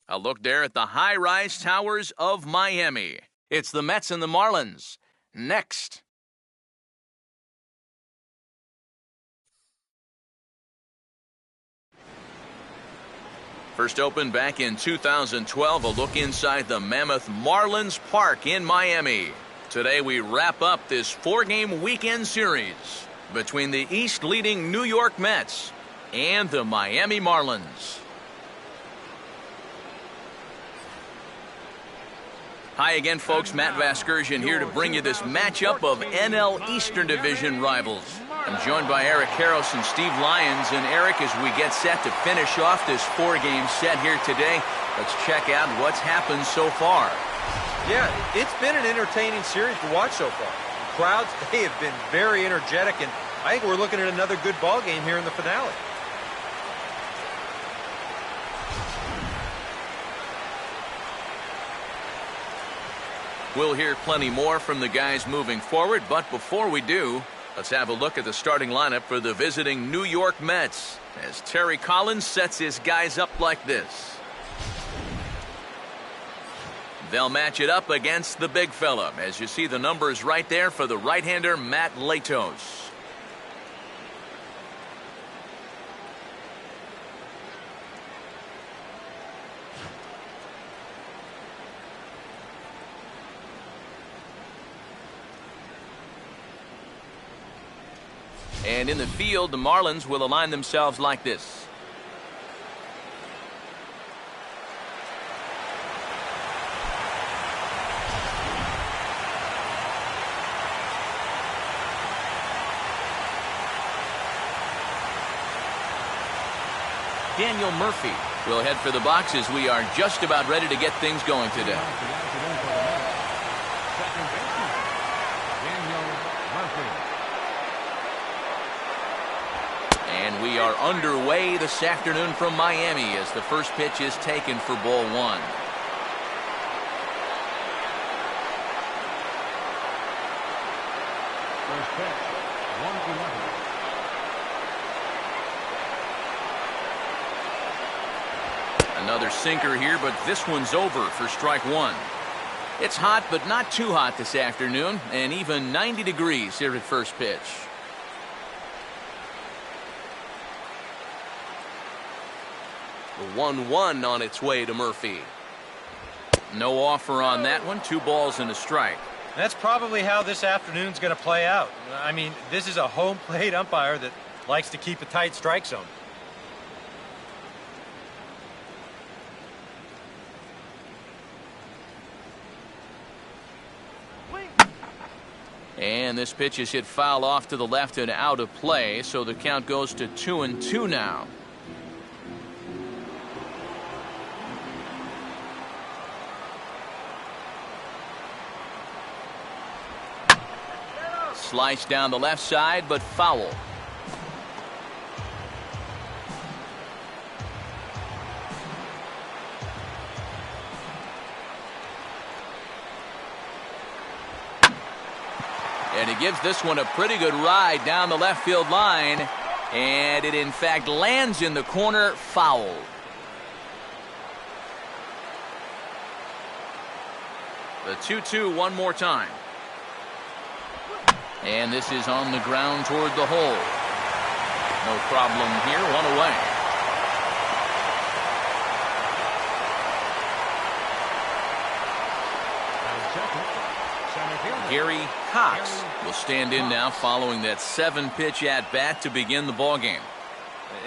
A look there at the high-rise towers of Miami. It's the Mets and the Marlins. Next. First opened back in 2012, a look inside the mammoth Marlins Park in Miami. Today we wrap up this 4-game weekend series between the East-leading New York Mets and the Miami Marlins. Hi again, folks. Matt Vasgersian here to bring you this matchup of NL Eastern Division rivals. I'm joined by Eric Harros and Steve Lyons. And Eric, as we get set to finish off this 4-game set here today, let's check out what's happened so far. Yeah, it's been an entertaining series to watch so far. The crowds, they have been very energetic, and I think we're looking at another good ball game here in the finale. We'll hear plenty more from the guys moving forward, but before we do, let's have a look at the starting lineup for the visiting New York Mets as Terry Collins sets his guys up like this. They'll match it up against the big fella, as you see the numbers right there for the right-hander Matt Latos. And in the field, the Marlins will align themselves like this. Daniel Murphy will head for the boxes. We are just about ready to get things going today. And we are underway this afternoon from Miami as the first pitch is taken for ball one. First pitch, 1-0. Another sinker here, but this one's over for strike one. It's hot, but not too hot this afternoon, and even 90 degrees here at first pitch. The 1-1 on its way to Murphy. No offer on that one. 2 balls and a strike. That's probably how this afternoon's going to play out. I mean, this is a home plate umpire that likes to keep a tight strike zone. And this pitch is hit foul off to the left and out of play, so the count goes to 2-2 now. Slice down the left side, but foul. And he gives this one a pretty good ride down the left field line. And it in fact lands in the corner, foul. The 2-2 one more time. And this is on the ground toward the hole. No problem here, 1 away. Gary Cox will stand in now following that 7-pitch at-bat to begin the ballgame.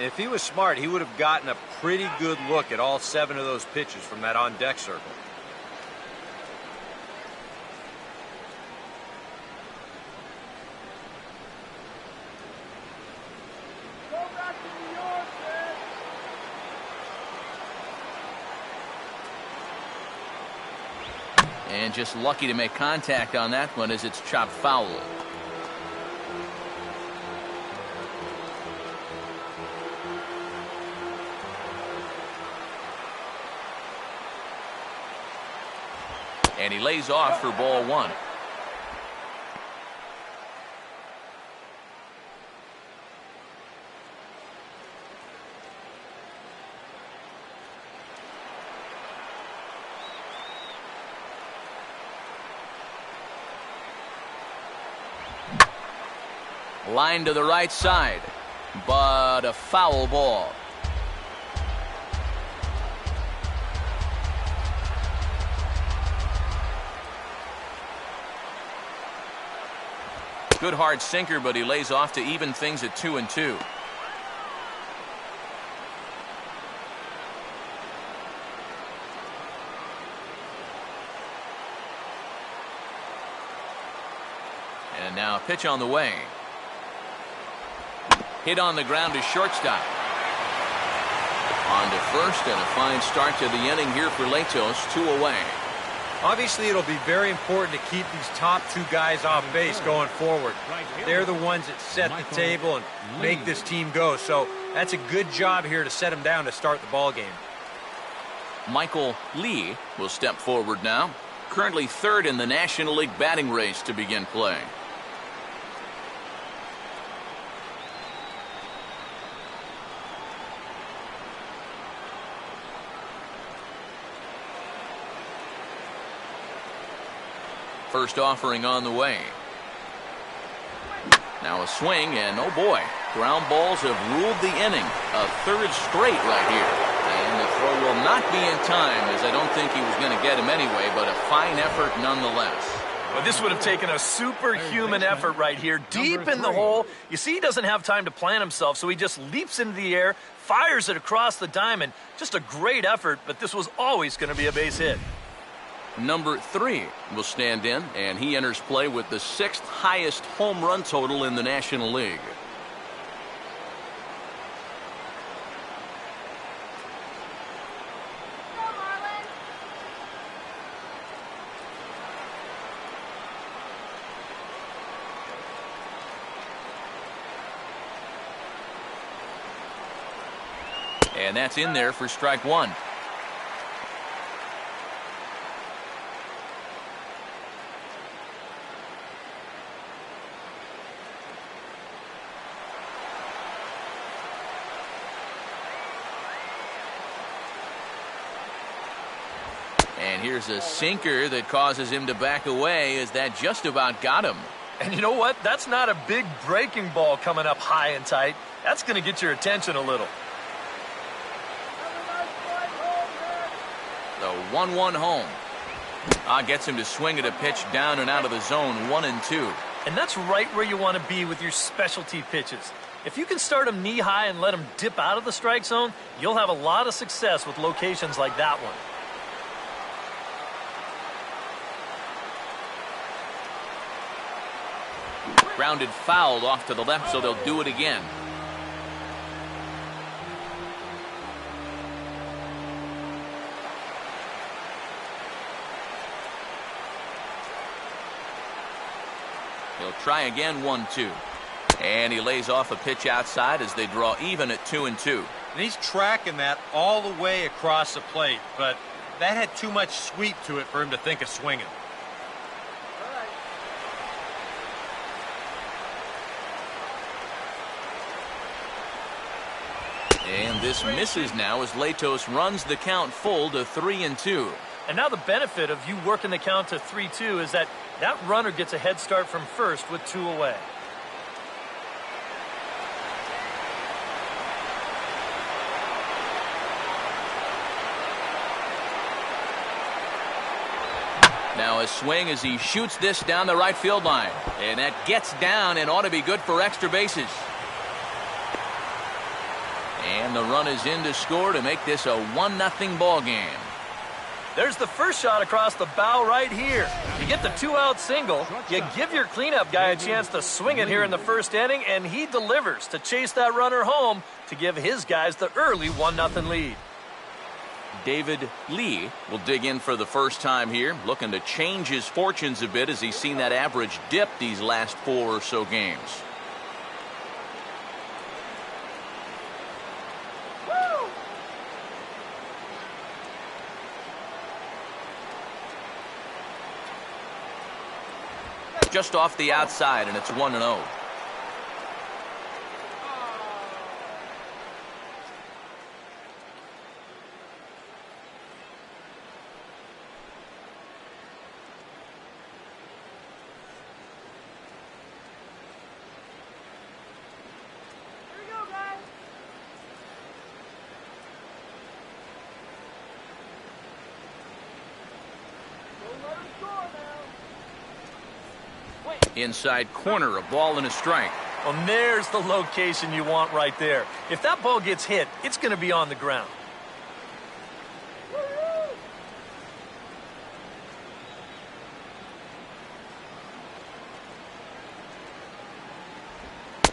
If he was smart, he would have gotten a pretty good look at all 7 of those pitches from that on-deck circle. And just lucky to make contact on that one as it's chopped foul. And he lays off for ball one. Line to the right side, but a foul ball. Good hard sinker, but he lays off to even things at 2-2. And now a pitch on the way. Hit on the ground to shortstop. On to first, and a fine start to the inning here for Latos, 2 away. Obviously, it'll be very important to keep these top 2 guys off base going forward. They're the ones that set the table and make this team go. So that's a good job here to set them down to start the ball game. Michael Lee will step forward now. Currently 3rd in the National League batting race to begin play. First offering on the way. Now a swing, and oh boy, ground balls have ruled the inning. A 3rd straight right here. And the throw will not be in time, as I don't think he was going to get him anyway, but a fine effort nonetheless. Well, this would have taken a superhuman effort right here, deep in the hole. You see, he doesn't have time to plant himself, so he just leaps into the air, fires it across the diamond. Just a great effort, but this was always going to be a base hit. Number 3 will stand in, and he enters play with the 6th highest home run total in the National League. And that's in there for strike 1. And here's a sinker that causes him to back away, as that just about got him. And you know what? That's not a big breaking ball coming up high and tight. That's going to get your attention a little. The 1-1 home. Gets him to swing at a pitch down and out of the zone, 1-2. And that's right where you want to be with your specialty pitches. If you can start them knee high and let them dip out of the strike zone, you'll have a lot of success with locations like that one. Grounded foul off to the left, so they'll do it again. He'll try again, 1-2. And he lays off a pitch outside as they draw even at 2-2. And he's tracking that all the way across the plate, but that had too much sweep to it for him to think of swinging. And this misses now as Latos runs the count full to 3-2. And now the benefit of you working the count to 3-2 is that runner gets a head start from first with 2 away. Now a swing as he shoots this down the right field line. And that gets down and ought to be good for extra bases. And the run is in to score to make this a 1-0 ball game. There's the first shot across the bow right here. You get the 2-out single. You give your cleanup guy a chance to swing it here in the first inning, and he delivers to chase that runner home to give his guys the early 1-0 lead. David Lee will dig in for the first time here, looking to change his fortunes a bit as he's seen that average dip these last 4 or so games. Just off the outside, and it's 1-0. Inside corner, a ball and a strike. Well, there's the location you want right there. If that ball gets hit, it's going to be on the ground.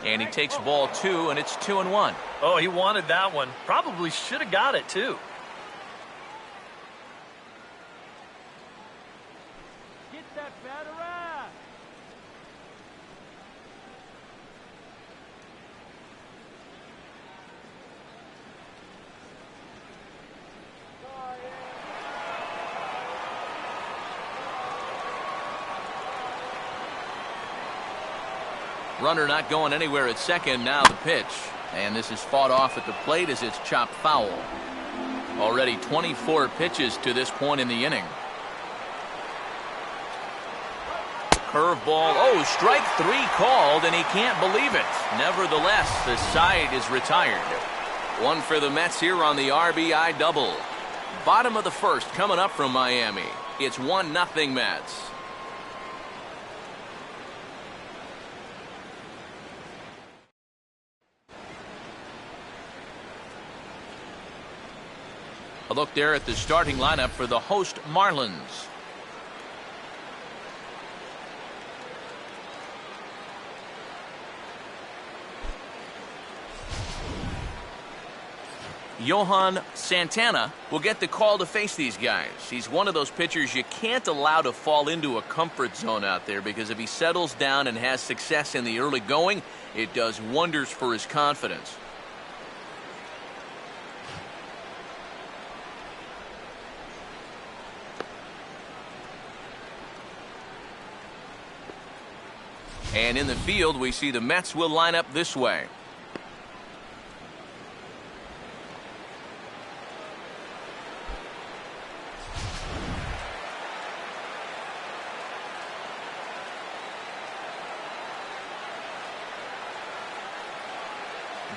And he takes ball 2, and it's 2-1. Oh, he wanted that one. Probably should have got it, too. Get that batter out. Runner not going anywhere at second. Now the pitch. And this is fought off at the plate as it's chopped foul. Already 24 pitches to this point in the inning. Curveball. Oh, strike 3 called, and he can't believe it. Nevertheless, the side is retired. One for the Mets here on the RBI double. Bottom of the first coming up from Miami. It's 1-0 Mets. A look there at the starting lineup for the host Marlins. Johan Santana will get the call to face these guys. He's one of those pitchers you can't allow to fall into a comfort zone out there, because if he settles down and has success in the early going, it does wonders for his confidence. And in the field, we see the Mets will line up this way.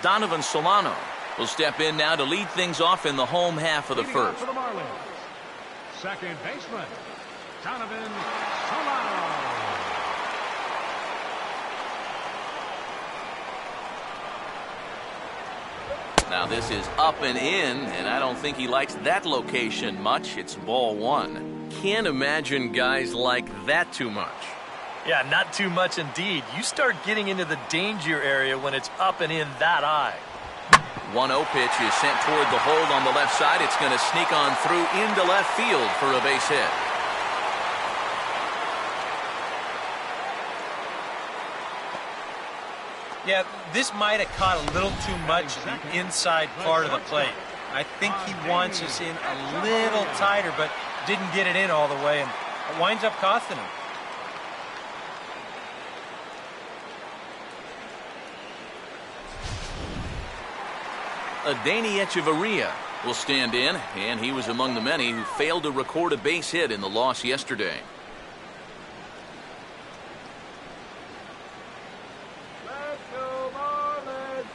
Donovan Solano will step in now to lead things off in the home half of the first. For the Marlins, second baseman, Donovan Solano. Now this is up and in, and I don't think he likes that location much. It's ball 1. Can't imagine guys like that too much. Yeah, not too much indeed. You start getting into the danger area when it's up and in that high. 1-0 pitch is sent toward the hold on the left side. It's going to sneak on through into left field for a base hit. Yeah, this might have caught a little too much the inside part of the plate. I think he wants us in a little tighter, but didn't get it in all the way, and it winds up costing him. Adeiny Echeverria will stand in, and he was among the many who failed to record a base hit in the loss yesterday. Let's go Marlins!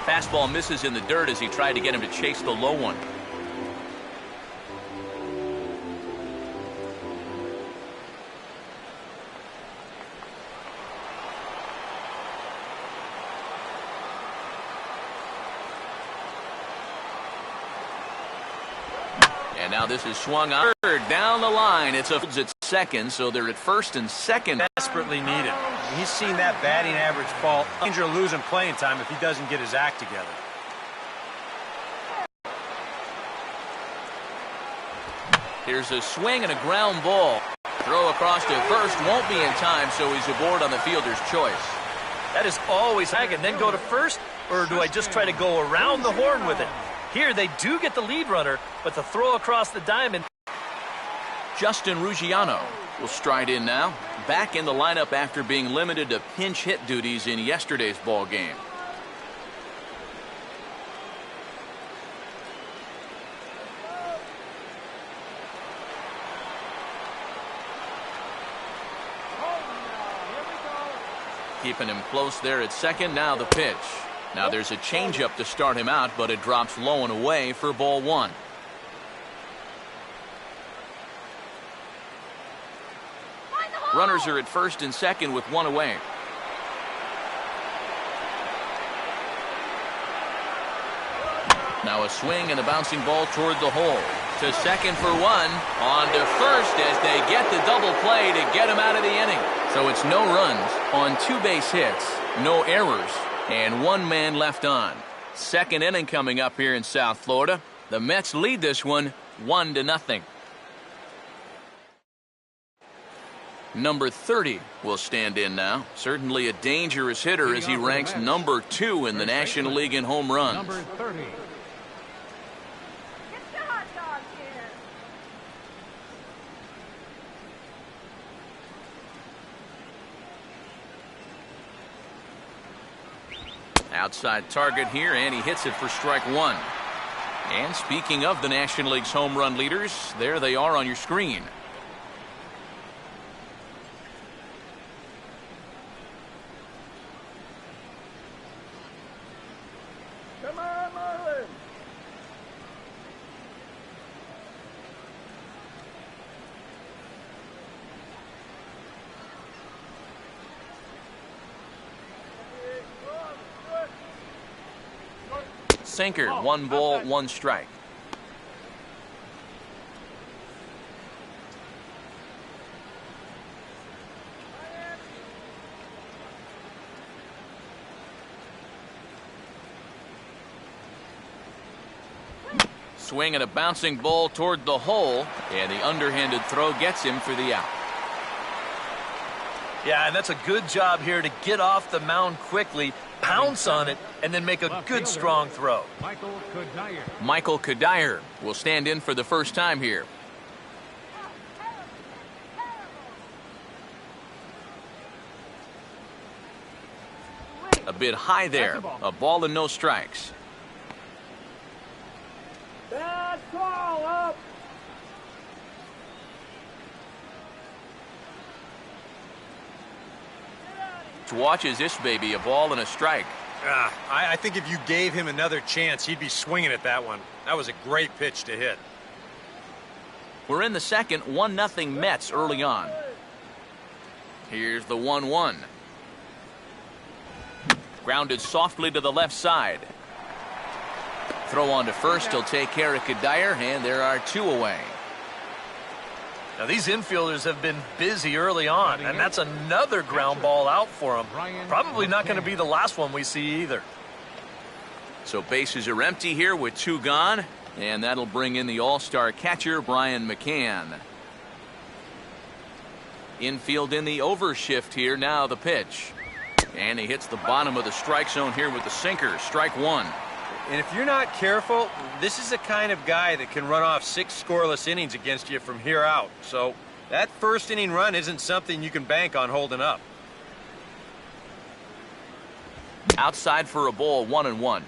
Fastball misses in the dirt as he tried to get him to chase the low one. And now this is swung on down the line. It's at second, so they're at first and second. Desperately needed. He's seen that batting average fall. Danger of losing playing time if he doesn't get his act together. Here's a swing and a ground ball. Throw across to first won't be in time, so he's aboard on the fielder's choice. That is always I can then go to first, or do I just try to go around the horn with it? Here they do get the lead runner, but the throw across the diamond. Justin Ruggiano will stride in now. Back in the lineup after being limited to pinch hit duties in yesterday's ball game. Keeping him close there at second. Now the pitch. Now there's a changeup to start him out, but it drops low and away for ball one. Runners are at first and second with one away. Now a swing and a bouncing ball toward the hole. To second for one. On to first as they get the double play to get him out of the inning. So it's no runs on 2 base hits, no errors, and 1 man left on. Second inning coming up here in South Florida. The Mets lead this one 1-0. Number 30 will stand in now. Certainly a dangerous hitter as he ranks number 2 in the National League in home runs. Number 30. Outside target here, and he hits it for strike one. And speaking of the National League's home run leaders, there they are on your screen. Come on, Marlins. Sinker, 1 ball, 1 strike. Swing and a bouncing ball toward the hole, and the underhanded throw gets him for the out. Yeah, and that's a good job here to get off the mound quickly, pounce on it, and then make a good strong throw. Michael Kadire will stand in for the first time here. A bit high there. A ball and no strikes. Bad call up. Watches this baby, a ball and a strike. I think if you gave him another chance, he'd be swinging at that one. That was a great pitch to hit. We're in the second, 1-0 Mets early on. Here's the 1-1. Grounded softly to the left side. Throw on to first, he'll take care of Kadire, and there are 2 away. Now these infielders have been busy early on, and that's another ground ball out for them. Probably not going to be the last one we see either. So bases are empty here with 2 gone, and that'll bring in the all-star catcher, Brian McCann. Infield in the overshift here, now the pitch. And he hits the bottom of the strike zone here with the sinker, strike one. And if you're not careful, this is the kind of guy that can run off 6 scoreless innings against you from here out. So that first inning run isn't something you can bank on holding up. Outside for a ball, 1-1.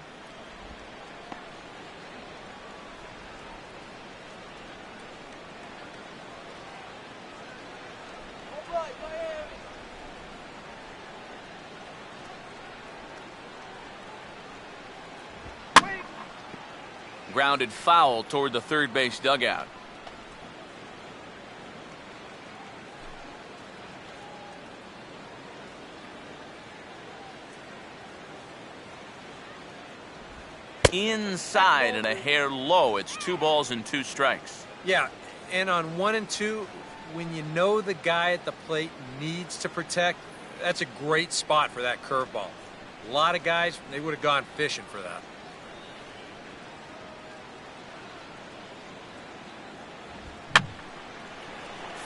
Grounded foul toward the third base dugout. Inside and a hair low. It's 2 balls and 2 strikes. Yeah, and on 1 and 2, when you know the guy at the plate needs to protect, that's a great spot for that curveball. A lot of guys, they would have gone fishing for that.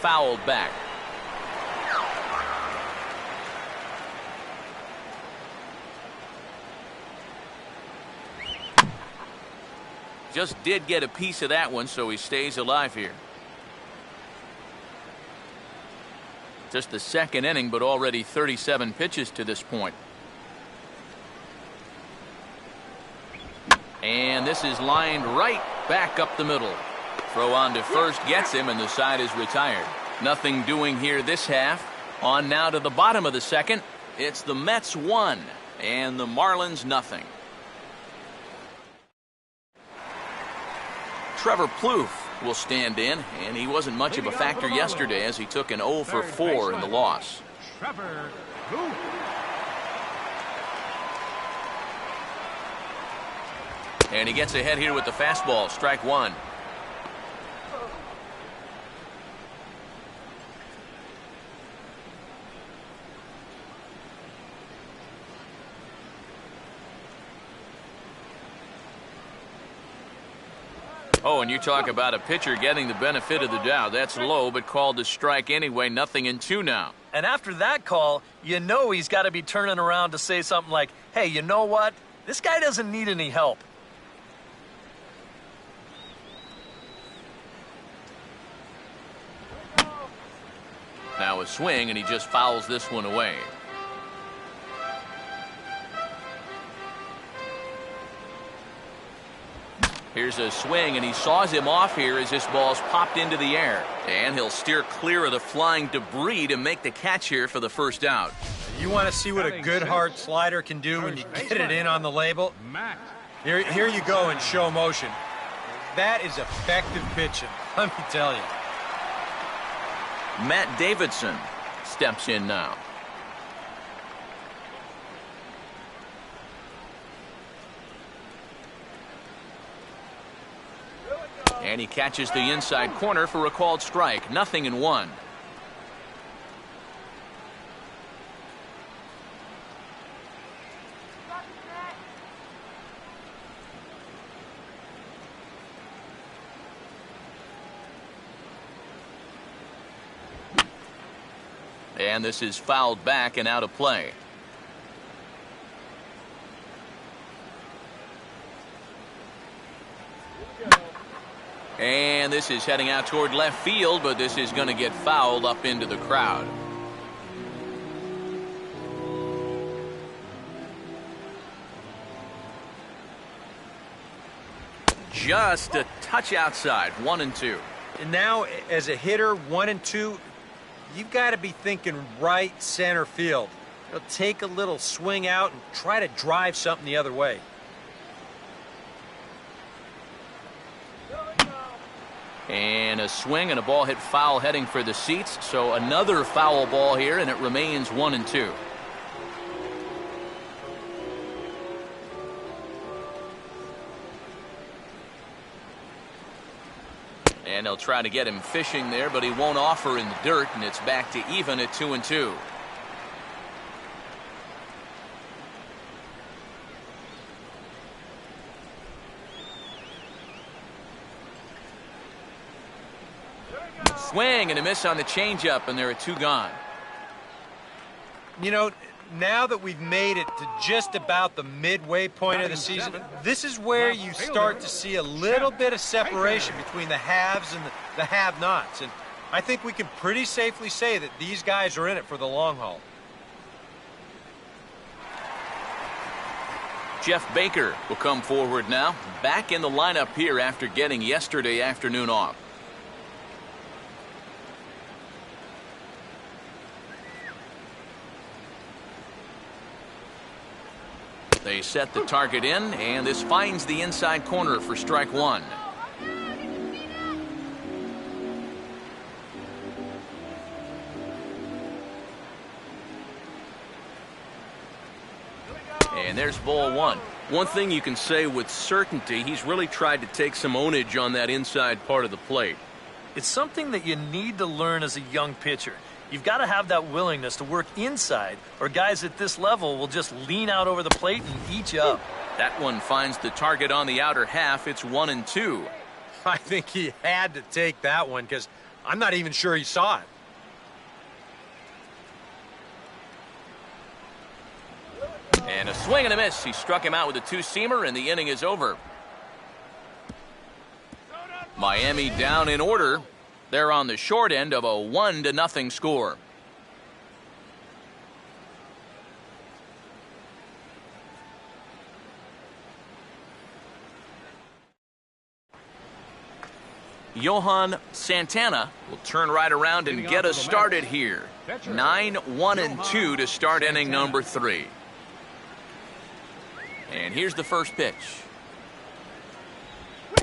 Fouled back. Just did get a piece of that one, so he stays alive here. Just the second inning, but already 37 pitches to this point. And this is lined right back up the middle. Throw on to first gets him, and the side is retired. Nothing doing here this half. On now to the bottom of the second. It's the Mets 1 and the Marlins nothing. Trevor Plouffe will stand in, and he wasn't much of a factor yesterday as he took an 0 for 4 in the loss. Trevor Plouffe. And he gets ahead here with the fastball, strike one. Oh, and you talk about a pitcher getting the benefit of the doubt. That's low, but called a strike anyway. 0-2 now. And after that call, you know he's got to be turning around to say something like, hey, you know what? This guy doesn't need any help. Now a swing, and he just fouls this one away. Here's a swing, and he saws him off here as this ball's popped into the air. And he'll steer clear of the flying debris to make the catch here for the first out. You want to see what a good hard slider can do when you get it in on the label? Here you go in show motion. That is effective pitching, let me tell you. Matt Davidson steps in now. And he catches the inside corner for a called strike. 0-1. And this is fouled back and out of play. And this is heading out toward left field, but this is going to get fouled up into the crowd. Just a touch outside. 1-2. And now, as a hitter, 1-2, you've got to be thinking right center field. Take a little swing out and try to drive something the other way. And a swing and a ball hit foul heading for the seats. So another foul ball here, and it remains 1-2. And they'll try to get him fishing there, but he won't offer in the dirt, and it's back to even at 2-2. Swing and a miss on the changeup, and there are 2 gone. You know, now that we've made it to just about the midway point of the season, this is where you start to see a little bit of separation between the haves and the have-nots. And I think we can pretty safely say that these guys are in it for the long haul. Jeff Baker will come forward now, back in the lineup here after getting yesterday afternoon off. They set the target in, and this finds the inside corner for strike one. And there's ball one. One thing you can say with certainty, he's really tried to take some ownage on that inside part of the plate. It's something that you need to learn as a young pitcher. You've got to have that willingness to work inside, or guys at this level will just lean out over the plate and eat you up. That one finds the target on the outer half. It's 1-2. I think he had to take that one because I'm not even sure he saw it. And a swing and a miss. He struck him out with a two-seamer, and the inning is over. Miami down in order. They're on the short end of a 1-0 score. Johan Santana will turn right around and get us started here 9-1-2 to start inning number 3. And here's the first pitch.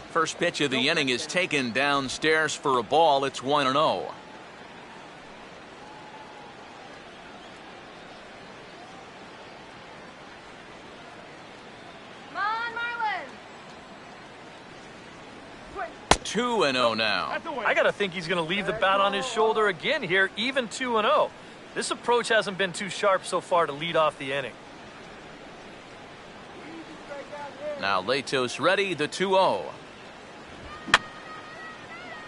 First pitch of the inning is taken downstairs for a ball. It's 1-0. Come on, Marlins! 2-0 now. I got to think he's going to leave the bat on his shoulder again here, even 2-0. This approach hasn't been too sharp so far to lead off the inning. Now Latos ready, the 2-0.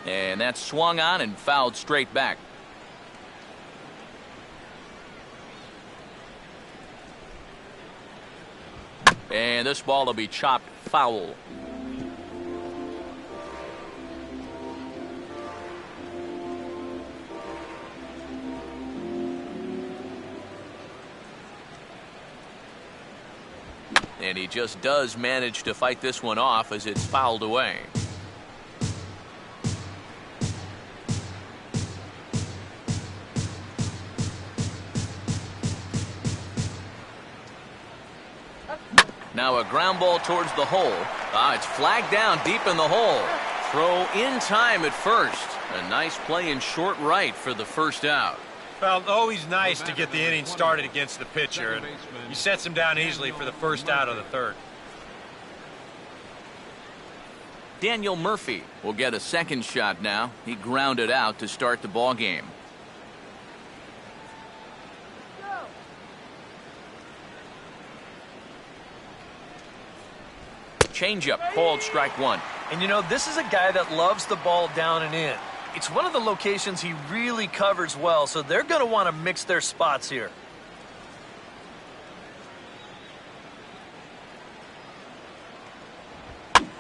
And that's swung on and fouled straight back. And this ball will be chopped foul. And he just does manage to fight this one off as it's fouled away. Now a ground ball towards the hole. It's flagged down deep in the hole. Throw in time at first. A nice play in short right for the first out. Well, always nice to get the inning started against the pitcher, and he sets him down easily for the first out of the third. Daniel Murphy will get a second shot now. He grounded out to start the ball game. Changeup called strike 1. And you know, this is a guy that loves the ball down and in. It's one of the locations he really covers well, so they're going to want to mix their spots here.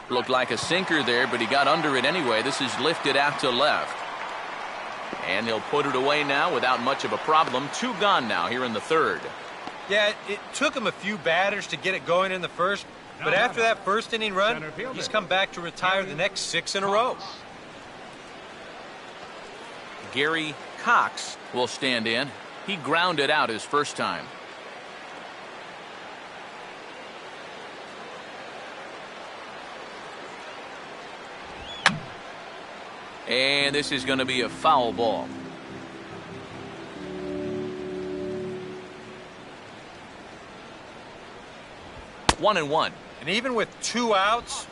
Looked like a sinker there, but he got under it anyway. This is lifted out to left. And they'll put it away now without much of a problem. 2 gone now here in the third. Yeah, it took him a few batters to get it going in the first, but after that first inning run, he's come back to retire the next 6 in a row. Gary Cox will stand in. He grounded out his first time. And this is going to be a foul ball. One and one. And even with 2 outs,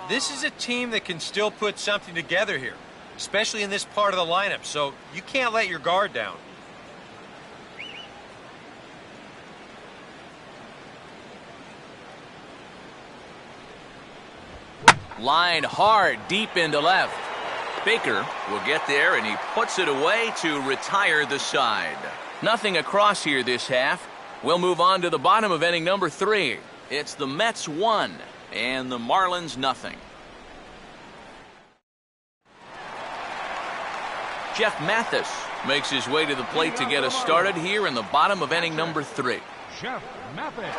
this is a team that can still put something together here, especially in this part of the lineup, so you can't let your guard down. Line hard deep into left. Baker will get there, and he puts it away to retire the side. Nothing across here this half. We'll move on to the bottom of inning number 3. It's the Mets 1 and the Marlins nothing. Jeff Mathis makes his way to the plate to get us started here in the bottom of inning number 3. Jeff Mathis.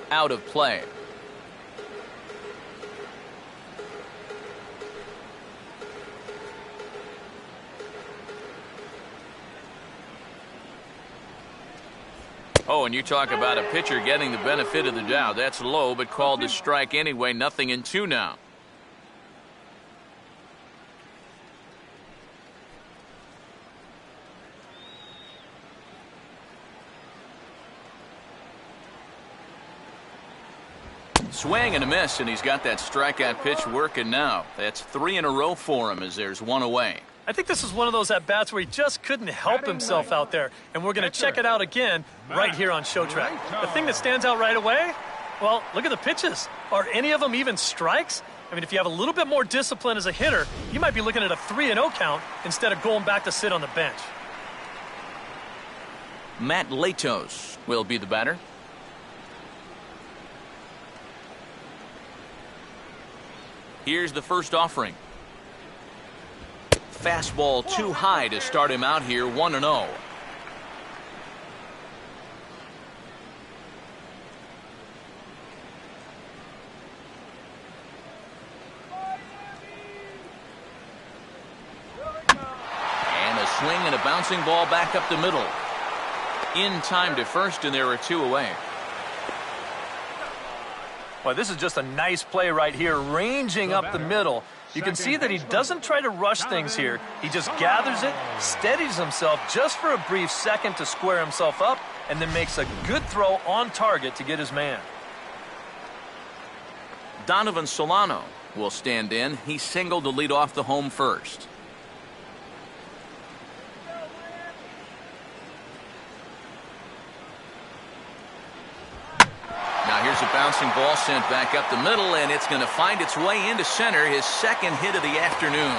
Out of play. Oh, and you talk about a pitcher getting the benefit of the doubt. That's low, but called a strike anyway. Nothing in 2 now. Swing and a miss, and he's got that strikeout pitch working now. That's 3 in a row for him as there's 1 away. I think this is one of those at-bats where he just couldn't help himself out there, and we're going to check it out again right here on Showtrack. The thing that stands out right away, well, look at the pitches. Are any of them even strikes? I mean, if you have a little bit more discipline as a hitter, you might be looking at a 3-0 count instead of going back to sit on the bench. Matt Latos will be the batter. Here's the first offering. Fastball too high to start him out here, 1-0. bouncing ball back up the middle. In time to first, and there are 2 away. Well, this is just a nice play right here, ranging up the middle. You can see that he doesn't try to rush things here. He just gathers it, steadies himself just for a brief second to square himself up, and then makes a good throw on target to get his man. Donovan Solano will stand in. He singled to lead off the home first. Now here's a bouncing ball sent back up the middle, and it's going to find its way into center, his second hit of the afternoon.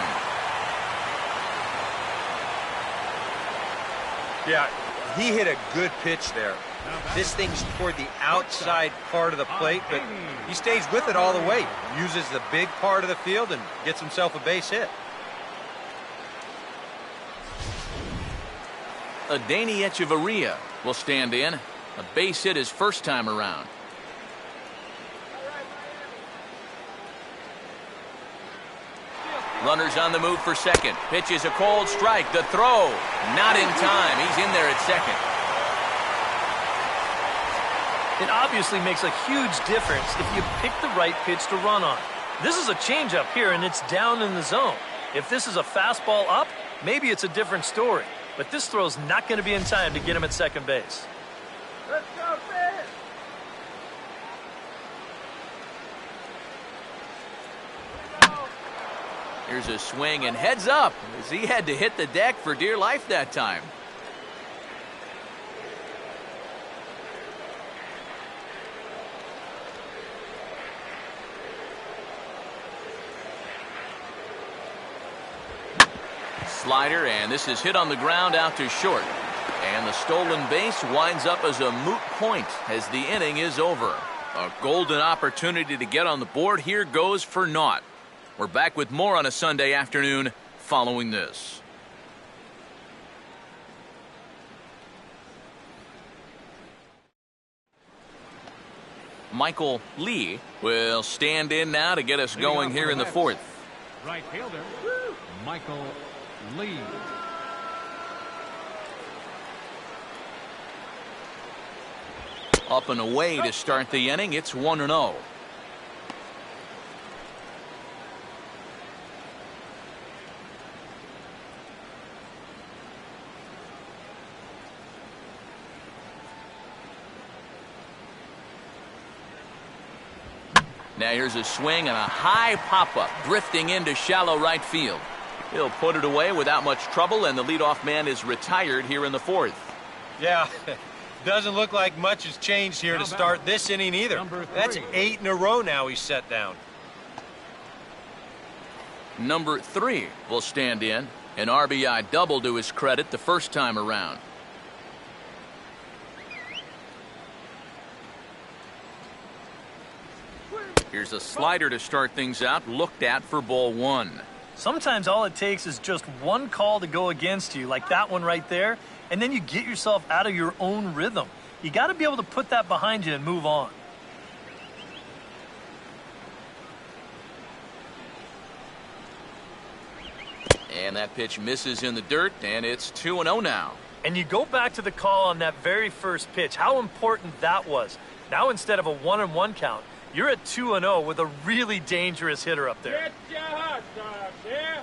Yeah, he hit a good pitch there. This thing's toward the outside part of the plate, but he stays with it all the way. Uses the big part of the field and gets himself a base hit. Adeiny Echeverria will stand in. A base hit his first time around. Runners on the move for second. Pitch is a cold strike. The throw, not in time. He's in there at second. It obviously makes a huge difference if you pick the right pitch to run on. This is a changeup here, and it's down in the zone. If this is a fastball up, maybe it's a different story. But this throw's not going to be in time to get him at second base. Let's go, Fitz! Here's a swing and heads up as he had to hit the deck for dear life that time. Slider, and this is hit on the ground out to short. And the stolen base winds up as a moot point as the inning is over. A golden opportunity to get on the board here goes for naught. We're back with more on a Sunday afternoon following this. Michael Lee will stand in now to get us going here in the fourth. Right fielder, Michael Lee. Up and away to start the inning. It's 1-0. Now here's a swing and a high pop-up drifting into shallow right field. He'll put it away without much trouble, and the leadoff man is retired here in the fourth. Yeah, doesn't look like much has changed here to start this inning either. That's 8 in a row now he's set down. Number 3 will stand in. An RBI double to his credit the first time around. Here's a slider to start things out, looked at for ball 1. Sometimes all it takes is just one call to go against you, like that one right there, and then you get yourself out of your own rhythm. You got to be able to put that behind you and move on. And that pitch misses in the dirt, and it's 2-0 now. And you go back to the call on that very first pitch, how important that was. Now instead of a 1-1 count, you're at 2-0 with a really dangerous hitter up there. Get your hot dogs, yeah?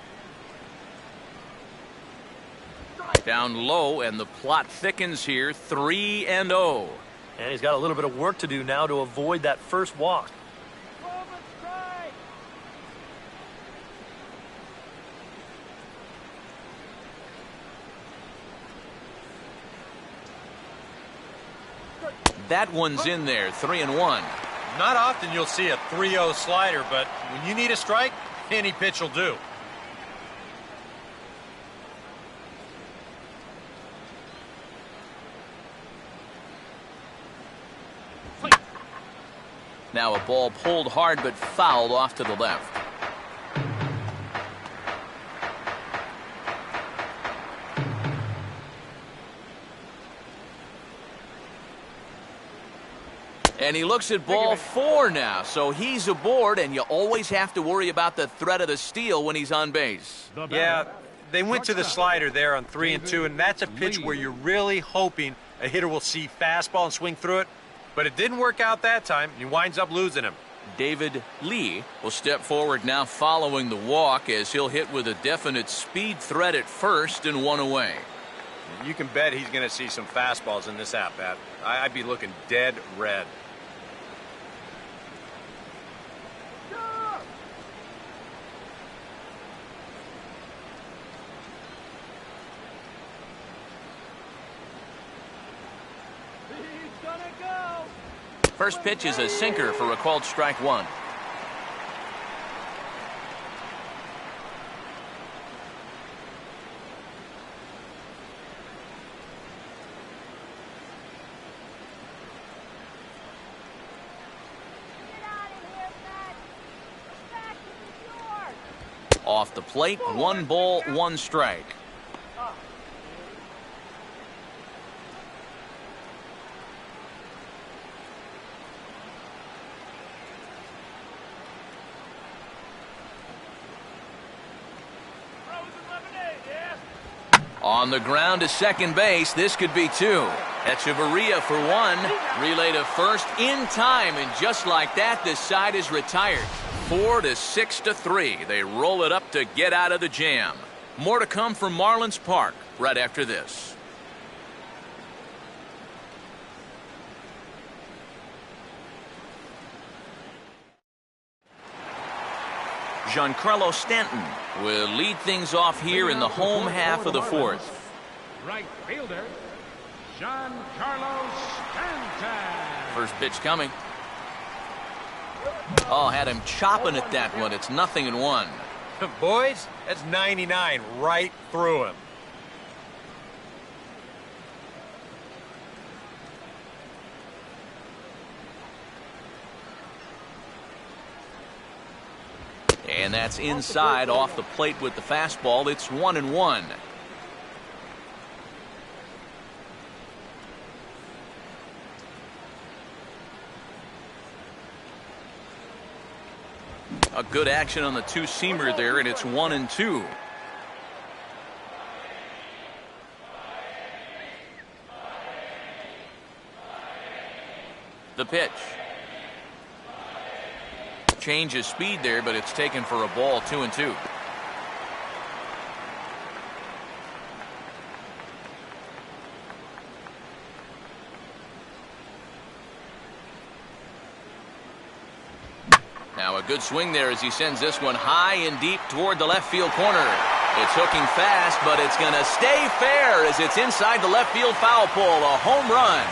Down low, and the plot thickens here, 3-0. And he's got a little bit of work to do now to avoid that first walk. Move and strike! That one's in there, 3-1. Not often you'll see a 3-0 slider, but when you need a strike, any pitch will do. Now a ball pulled hard but fouled off to the left. And he looks at ball 4 now, so he's aboard, and you always have to worry about the threat of the steal when he's on base. Yeah, They went to the slider there on 3 and 2, and that's a pitch where you're really hoping a hitter will see fastball and swing through it. But it didn't work out that time. He winds up losing him. David Lee will step forward now following the walk as he'll hit with a definite speed threat at first and one away. You can bet he's going to see some fastballs in this at-bat. I'd be looking dead red. First pitch is a sinker for a called strike one. Off the plate, 1 ball, 1 strike. On the ground to second base, this could be 2. Echeverria for 1. Relay to first in time, and just like that, this side is retired. 4 to 6 to 3. They roll it up to get out of the jam. More to come from Marlins Park right after this. Giancarlo Stanton will lead things off here in the home half of the 4th. Right fielder, Giancarlo Stanton. First pitch coming. Oh, had him chopping at that one. It's 0-1. Boys, that's 99 right through him. And that's inside off the plate with the fastball. It's 1-1. A good action on the two-seamer there, and it's 1-2. The pitch. Change of speed there, but it's taken for a ball. 2-2. Now a good swing there as he sends this one high and deep toward the left field corner. It's hooking fast, but it's going to stay fair as it's inside the left field foul pole. A home run.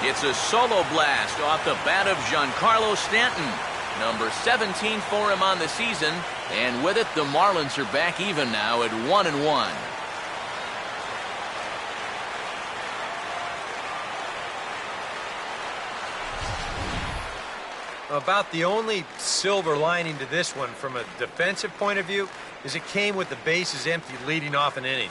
It's a solo blast off the bat of Giancarlo Stanton. Number 17 for him on the season. And with it, the Marlins are back even now at 1-1. About the only silver lining to this one from a defensive point of view is it came with the bases empty leading off an inning.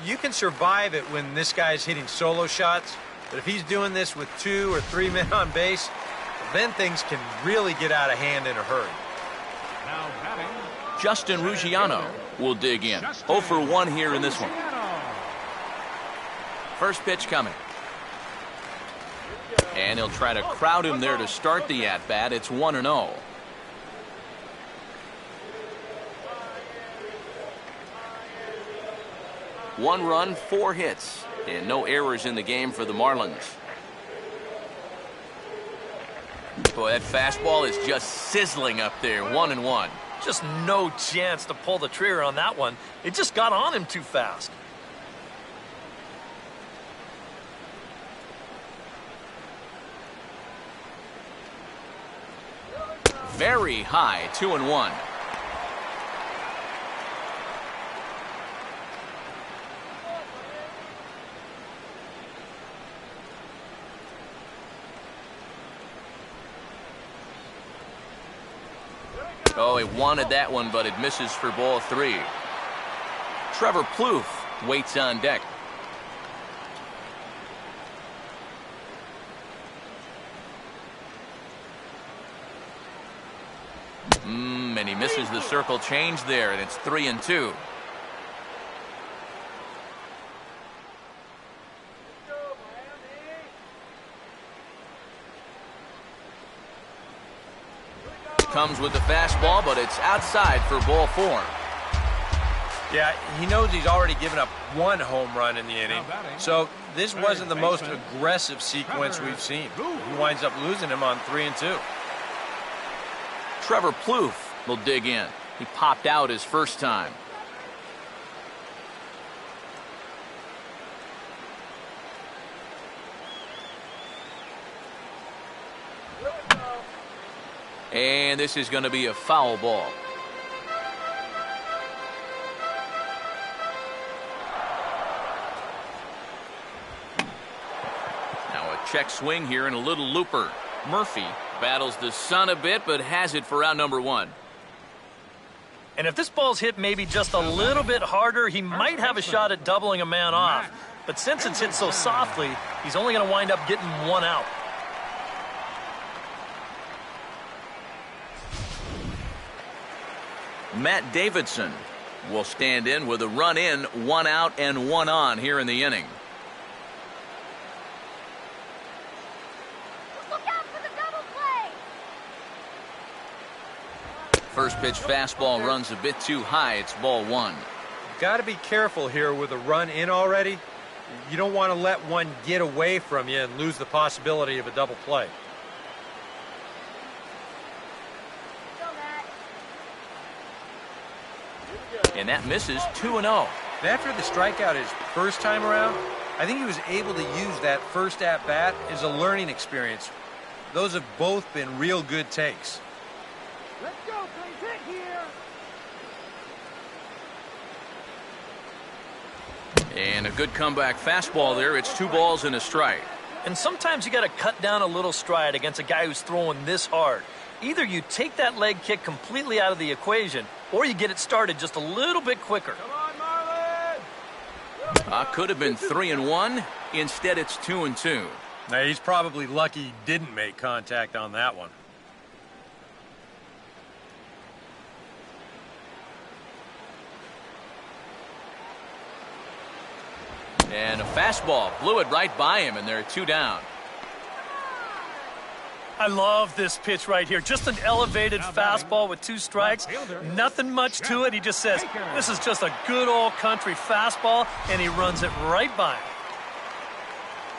You can survive it when this guy's hitting solo shots, but if he's doing this with 2 or 3 men on base, then things can really get out of hand in a hurry. Now batting, Justin Ruggiano will dig in. 0 for 1 here in this one. First pitch coming. And he'll try to crowd him there to start the at-bat. It's 1-0. One run, 4 hits, and no errors in the game for the Marlins. Boy, that fastball is just sizzling up there. 1-1. Just no chance to pull the trigger on that one. It just got on him too fast. Very high, 2-1. Oh, he wanted that one, but it misses for ball 3. Trevor Plouffe waits on deck. misses the circle change there, and it's 3-2. Comes with the fastball, but it's outside for ball 4. Yeah, he knows he's already given up one home run in the inning, so this wasn't the most aggressive sequence we've seen. He winds up losing him on 3-2. Trevor Plouffe will dig in. He popped out his first time. And this is going to be a foul ball. Now a check swing here and a little looper. Murphy battles the sun a bit, but has it for out number 1. And if this ball's hit maybe just a little bit harder, he might have a shot at doubling a man off. But since it's hit so softly, he's only going to wind up getting 1 out. Matt Davidson will stand in with a run in, 1 out and 1 on here in the inning. Look out for the double play. First pitch fastball runs a bit too high. It's ball 1. Got to be careful here with a run in already. You don't want to let one get away from you and lose the possibility of a double play. And that misses 2-0. After the strikeout his first time around, I think he was able to use that first at-bat as a learning experience. Those have both been real good takes. Let's go, please. Hit here. And a good comeback fastball there. It's 2 balls and a strike. And sometimes you got to cut down a little stride against a guy who's throwing this hard. Either you take that leg kick completely out of the equation, or you get it started just a little bit quicker. Come on, Marlins. Could have been 3-1. Instead, it's 2-2. Now, he's probably lucky he didn't make contact on that one. And a fastball blew it right by him, and they're 2 down. I love this pitch right here. Just an elevated fastball with 2 strikes. Nothing much to it. He just says, this is just a good old country fastball, and he runs it right by him.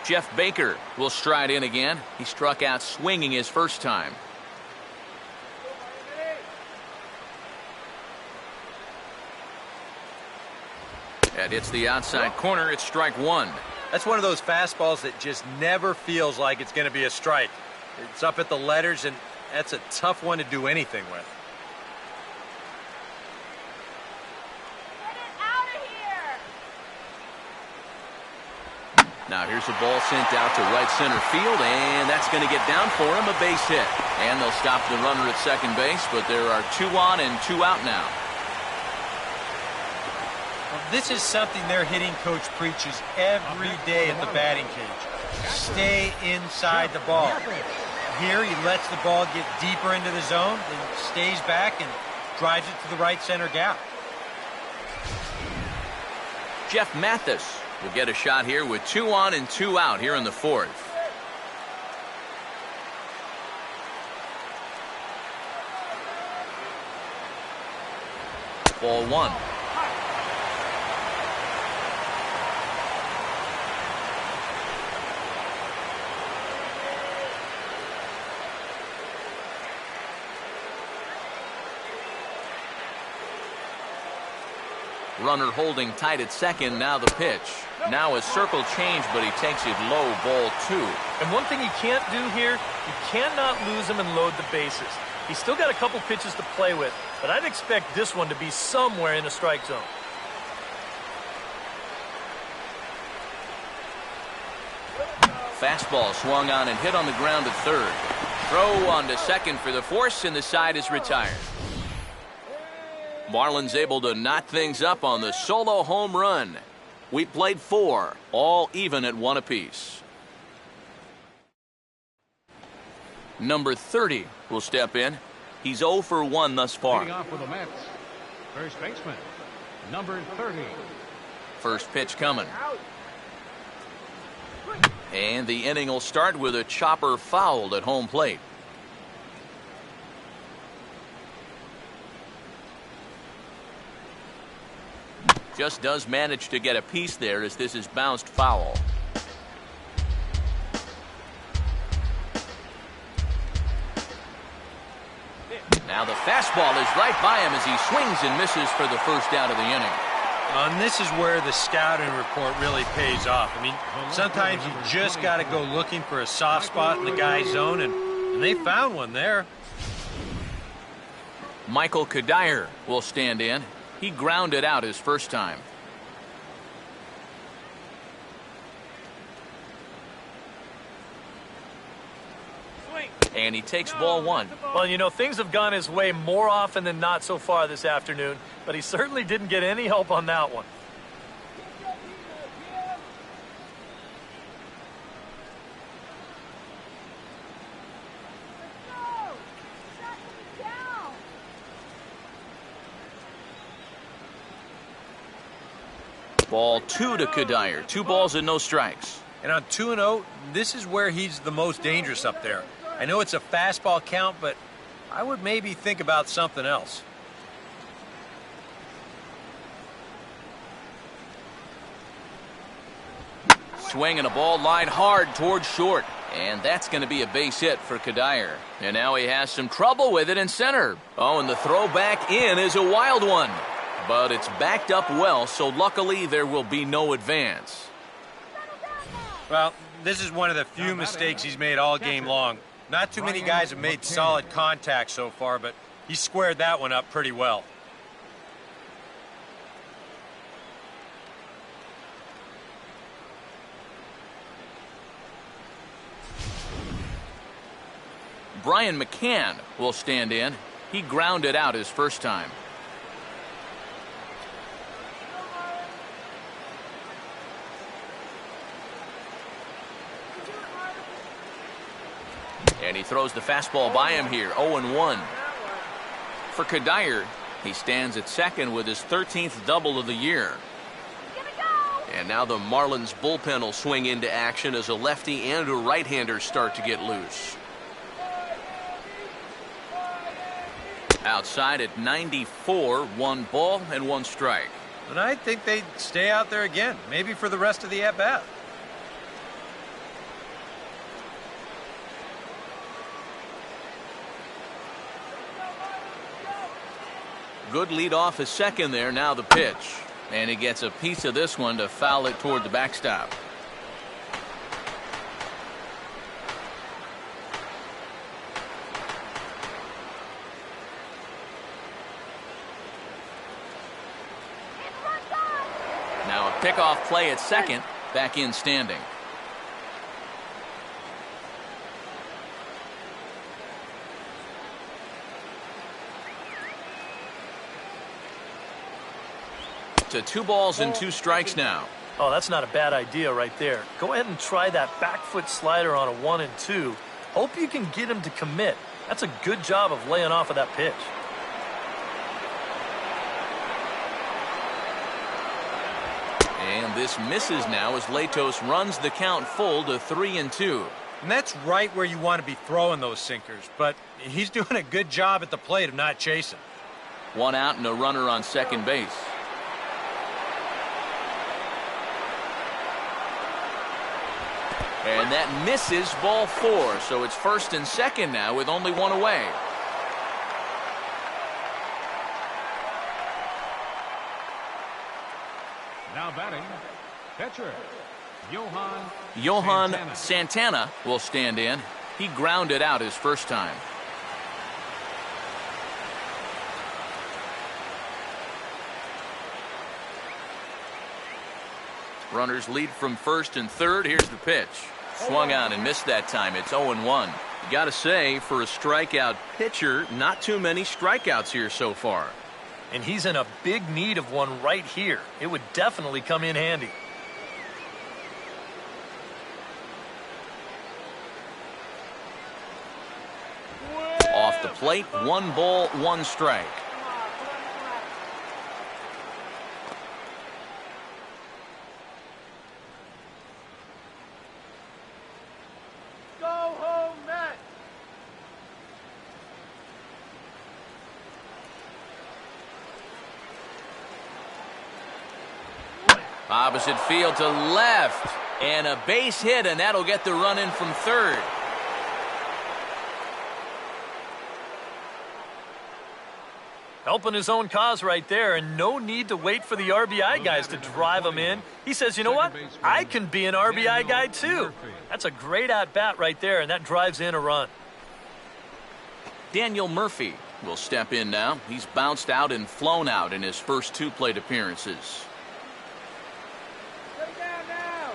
Jeff Baker will stride in again. He struck out swinging his first time. That hits the outside corner. It's strike 1. That's one of those fastballs that just never feels like it's going to be a strike. It's up at the letters, and that's a tough one to do anything with. Get it out of here. Now here's a ball sent out to right center field, and that's going to get down for him, a base hit. And they'll stop the runner at second base, but there are 2 on and 2 out now. Well, this is something their hitting coach preaches every day at the batting cage. Stay inside the ball. Here he lets the ball get deeper into the zone, then stays back and drives it to the right center gap. Jeff Mathis will get a shot here with 2 on and 2 out here in the 4th. Ball 1. Runner holding tight at second. Now the pitch. Now a circle change, but he takes it low, ball 2. And one thing you can't do here, you cannot lose him and load the bases. He's still got a couple pitches to play with, but I'd expect this one to be somewhere in the strike zone. Fastball swung on and hit on the ground at third. Throw on to second for the force, and the side is retired. Marlins able to knot things up on the solo home run. We played 4, all even at 1 apiece. Number 30 will step in. He's 0 for 1 thus far. Leading off for the Mets, first baseman, number 30. First pitch coming. And the inning will start with a chopper fouled at home plate. Just does manage to get a piece there as this is bounced foul. Now the fastball is right by him as he swings and misses for the first out of the inning. And this is where the scouting report really pays off. I mean, sometimes you just got to go looking for a soft spot in the guy's zone, and they found one there. Michael Kadire will stand in. He grounded out his first time. And he takes ball one. Well, you know, things have gone his way more often than not so far this afternoon, but he certainly didn't get any help on that one. Ball 2 to Kadire. 2 balls and no strikes. And on 2-0, this is where he's the most dangerous up there. I know it's a fastball count, but I would maybe think about something else. Swinging a ball line hard towards short. And that's going to be a base hit for Kadire. And now he has some trouble with it in center. Oh, and the throw back in is a wild one. But it's backed up well, so luckily there will be no advance. Well, this is one of the few mistakes he's made all game long. Not too many guys have made solid contact so far, but he squared that one up pretty well. Brian McCann will stand in. He grounded out his first time. And he throws the fastball by him here, 0-1. For Kadire, he stands at second with his 13th double of the year. And now the Marlins bullpen will swing into action as a lefty and a right-hander start to get loose. Outside at 94, 1 ball and 1 strike. And I think they'd stay out there again, maybe for the rest of the at-bat. Good lead off his second there. Now the pitch. And he gets a piece of this one to foul it toward the backstop. Now a pickoff play at second. Back in standing. To 2 balls and 2 strikes now. Oh, that's not a bad idea right there. Go ahead and try that back foot slider on a 1 and 2. Hope you can get him to commit. That's a good job of laying off of that pitch. And this misses now as Latos runs the count full to 3-2. And that's right where you want to be throwing those sinkers, but he's doing a good job at the plate of not chasing. 1 out and a runner on second base. And that misses, ball 4. So it's first and second now with only 1 away. Now batting, pitcher, Johan Santana will stand in. He grounded out his first time. Runners lead from first and third. Here's the pitch. Swung on and missed that time. It's 0-1. You got to say, for a strikeout pitcher, not too many strikeouts here so far. And he's in a big need of one right here. It would definitely come in handy. Off the plate. 1 ball, 1 strike. Go home, Mets. Opposite field to left. And a base hit, and that'll get the run in from third. Helping his own cause right there, and no need to wait for the RBI guys to drive him in. He says, you know what? I can be an RBI guy too. That's a great at-bat right there, and that drives in a run. Daniel Murphy will step in now. He's bounced out and flown out in his first 2 plate appearances. Stay down now.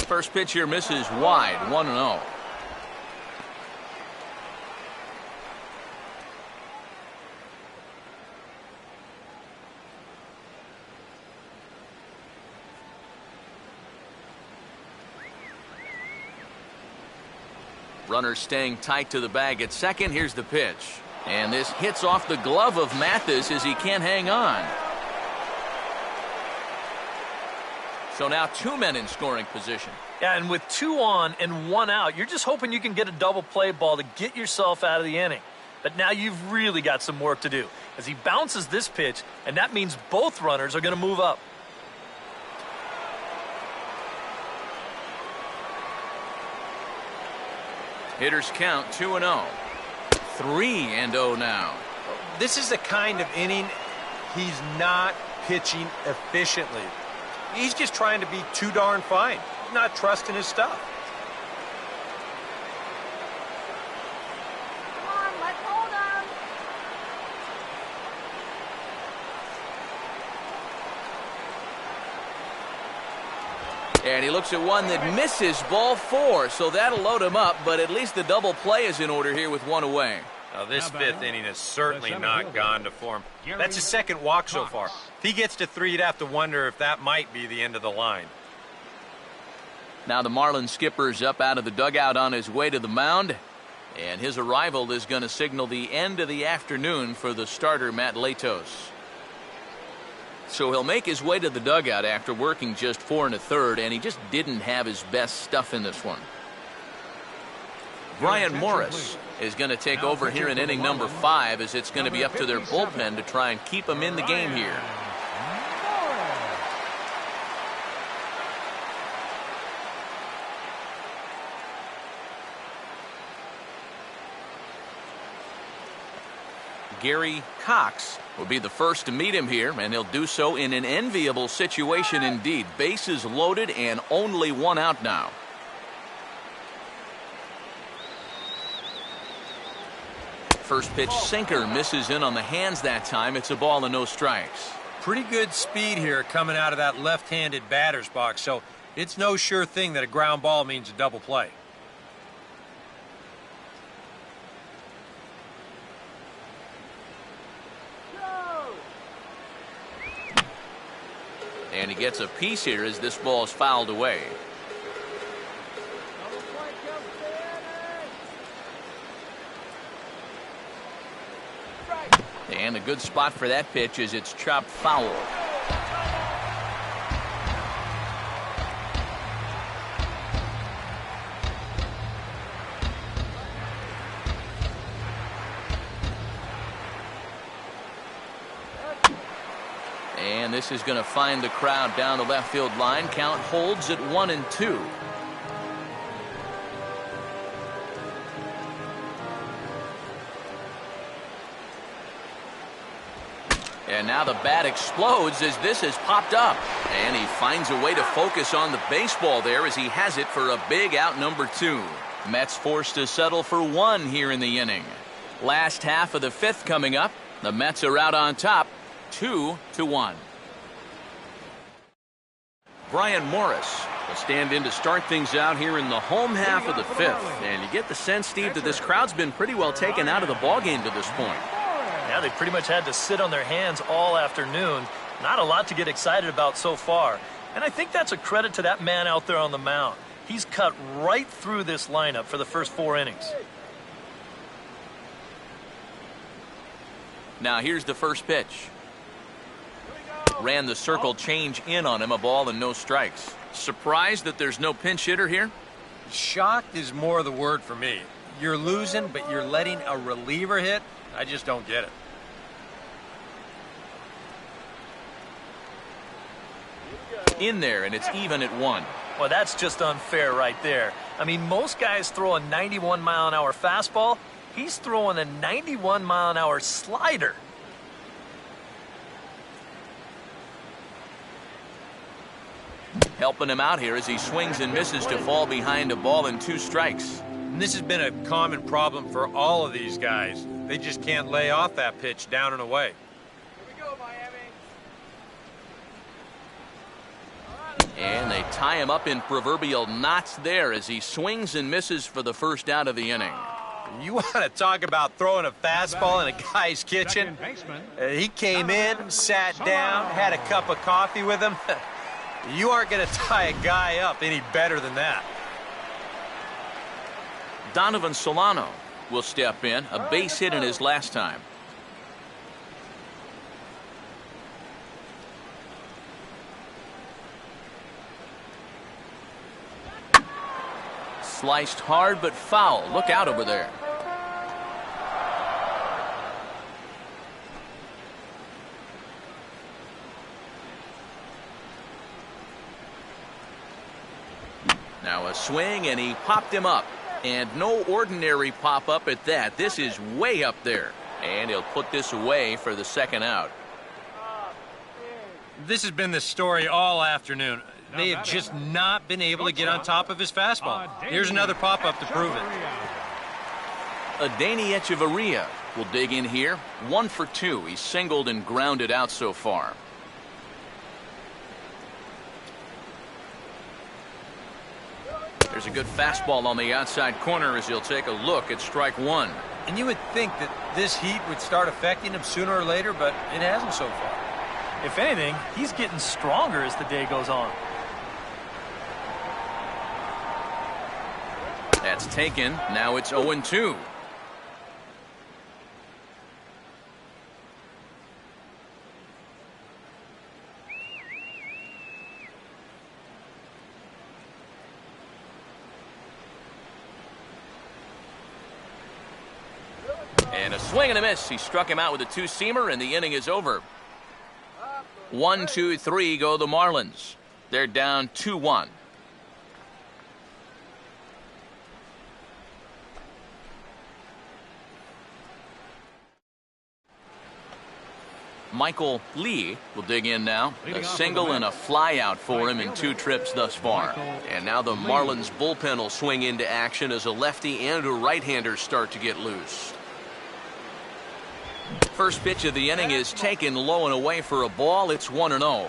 First pitch here misses wide, 1-0. Runner staying tight to the bag at second. Here's the pitch. And this hits off the glove of Mathis as he can't hang on. So now 2 men in scoring position. Yeah, and with 2 on and 1 out, you're just hoping you can get a double play ball to get yourself out of the inning. But now you've really got some work to do as he bounces this pitch, and that means both runners are going to move up. Hitters count 2-0. 3-0 now. This is the kind of inning he's not pitching efficiently. He's just trying to be too darn fine. He's not trusting his stuff. Come on, let's hold him. And he looks at one that misses, ball 4. So that'll load him up, but at least the double play is in order here with 1 away. Now, this 5th inning has certainly not gone to form. That's his 2nd walk so far. If he gets to 3, you'd have to wonder if that might be the end of the line. Now the Marlins skipper's up out of the dugout on his way to the mound. And his arrival is going to signal the end of the afternoon for the starter, Matt Latos. So he'll make his way to the dugout after working just 4 1/3, and he just didn't have his best stuff in this one. Brian Morris is going to take over here in inning number 5, as it's going to be up to their bullpen to try and keep him in the game here. Gary Cox will be the first to meet him here, and he'll do so in an enviable situation indeed. Bases loaded and only 1 out now. First pitch sinker misses in on the hands that time. It's a ball and no strikes. Pretty good speed here coming out of that left-handed batter's box, so it's no sure thing that a ground ball means a double play. And he gets a piece here as this ball is fouled away. And a good spot for that pitch as it's chopped foul. And this is going to find the crowd down the left field line. Count holds at 1-2. And now the bat explodes as this has popped up. And he finds a way to focus on the baseball there as he has it for a big out number 2. Mets forced to settle for 1 here in the inning. Last half of the 5th coming up. The Mets are out on top, 2-1. Brian Morris will stand in to start things out here in the home half of the 5th. And you get the sense, Steve, that this crowd's been pretty well taken out of the ballgame to this point. Yeah, they pretty much had to sit on their hands all afternoon. Not a lot to get excited about so far. And I think that's a credit to that man out there on the mound. He's cut right through this lineup for the first 4 innings. Now here's the first pitch. Ran the circle change in on him, a ball and no strikes. Surprised that there's no pinch hitter here? Shocked is more the word for me. You're losing, but you're letting a reliever hit? I just don't get it. In there, and it's even at 1. Well, that's just unfair right there. I mean, most guys throw a 91-mile-an-hour fastball. He's throwing a 91-mile-an-hour slider. Helping him out here as he swings and misses to fall behind a ball and 2 strikes. And this has been a common problem for all of these guys. They just can't lay off that pitch down and away. Here we go, Miami. And they tie him up in proverbial knots there as he swings and misses for the first out of the inning. You want to talk about throwing a fastball in a guy's kitchen? He came in, sat down, had a cup of coffee with him. You aren't going to tie a guy up any better than that. Donovan Solano will step in, a base hit in his last time. Sliced hard but foul. Look out over there. Now a swing, and he popped him up. And no ordinary pop-up at that. This is way up there. And he'll put this away for the second out. This has been the story all afternoon. They have just not been able to get on top of his fastball. Here's another pop-up to prove it. Adeiny Echeverria will dig in here. 1 for 2. He's singled and grounded out so far. There's a good fastball on the outside corner as he'll take a look at strike 1. And you would think that this heat would start affecting him sooner or later, but it hasn't so far. If anything, he's getting stronger as the day goes on. That's taken. Now it's 0-2. And a swing and a miss. He struck him out with a 2-seamer, and the inning is over. 1, 2, 3 go the Marlins. They're down 2-1. Michael Lee will dig in now. A single and a fly out for him in 2 trips thus far. And now the Marlins bullpen will swing into action as a lefty and a right-hander start to get loose. First pitch of the inning is taken low and away for a ball. It's 1-0. Go,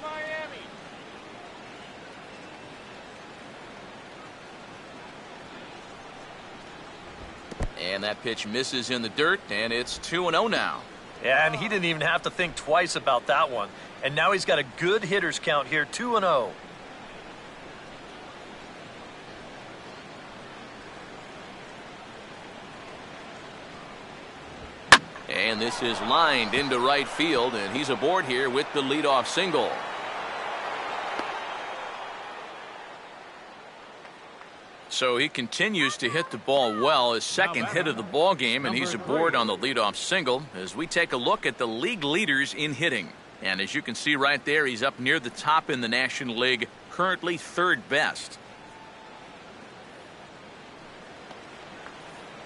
Miami. And that pitch misses in the dirt, and it's 2-0 now. Yeah, and he didn't even have to think twice about that one. And now he's got a good hitters count here, 2-0. And this is lined into right field, and he's aboard here with the leadoff single. So he continues to hit the ball well, his second hit of the ball game, and he's aboard on the leadoff single as we take a look at the league leaders in hitting. And as you can see right there, he's up near the top in the National League, currently 3rd best.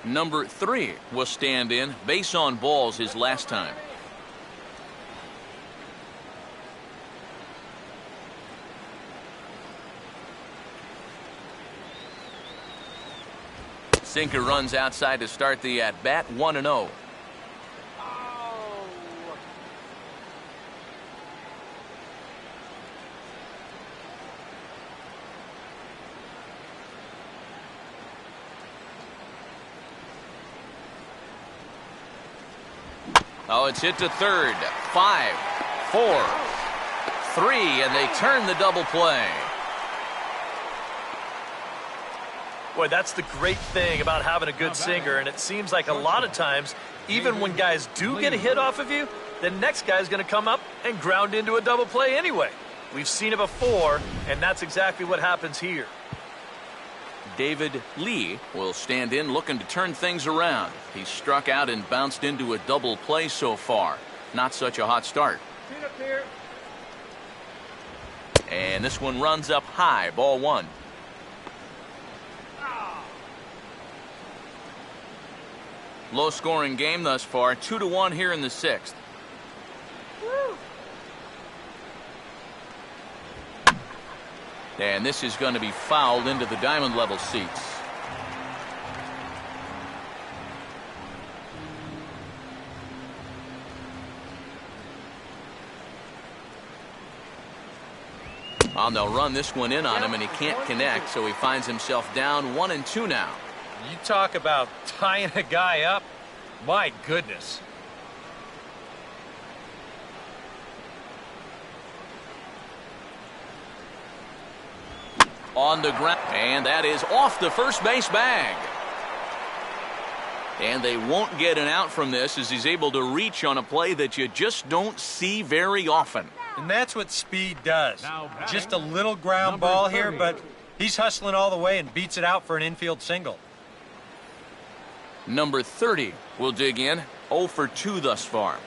Number 3 will stand in, base on balls his last time. Sinker runs outside to start the at-bat, 1-0. Oh, it's hit to third. 5, 4, 3, and they turn the double play. Boy, that's the great thing about having a good sinker, and it seems like a lot of times, even when guys do get a hit off of you, the next guy's going to come up and ground into a double play anyway. We've seen it before, and that's exactly what happens here. David Lee will stand in looking to turn things around. He's struck out and bounced into a double play so far. Not such a hot start. And this one runs up high, ball 1. Low-scoring game thus far, 2-1 here in the 6th. And this is going to be fouled into the diamond level seats. They'll run this one in on him, and he can't connect, so he finds himself down 1-2 now. You talk about tying a guy up. My goodness. On the ground, and that is off the first base bag. And they won't get an out from this as he's able to reach on a play that you just don't see very often. And that's what speed does. Just a little ground ball here, but he's hustling all the way and beats it out for an infield single. Number 30 will dig in. 0 for 2 thus far.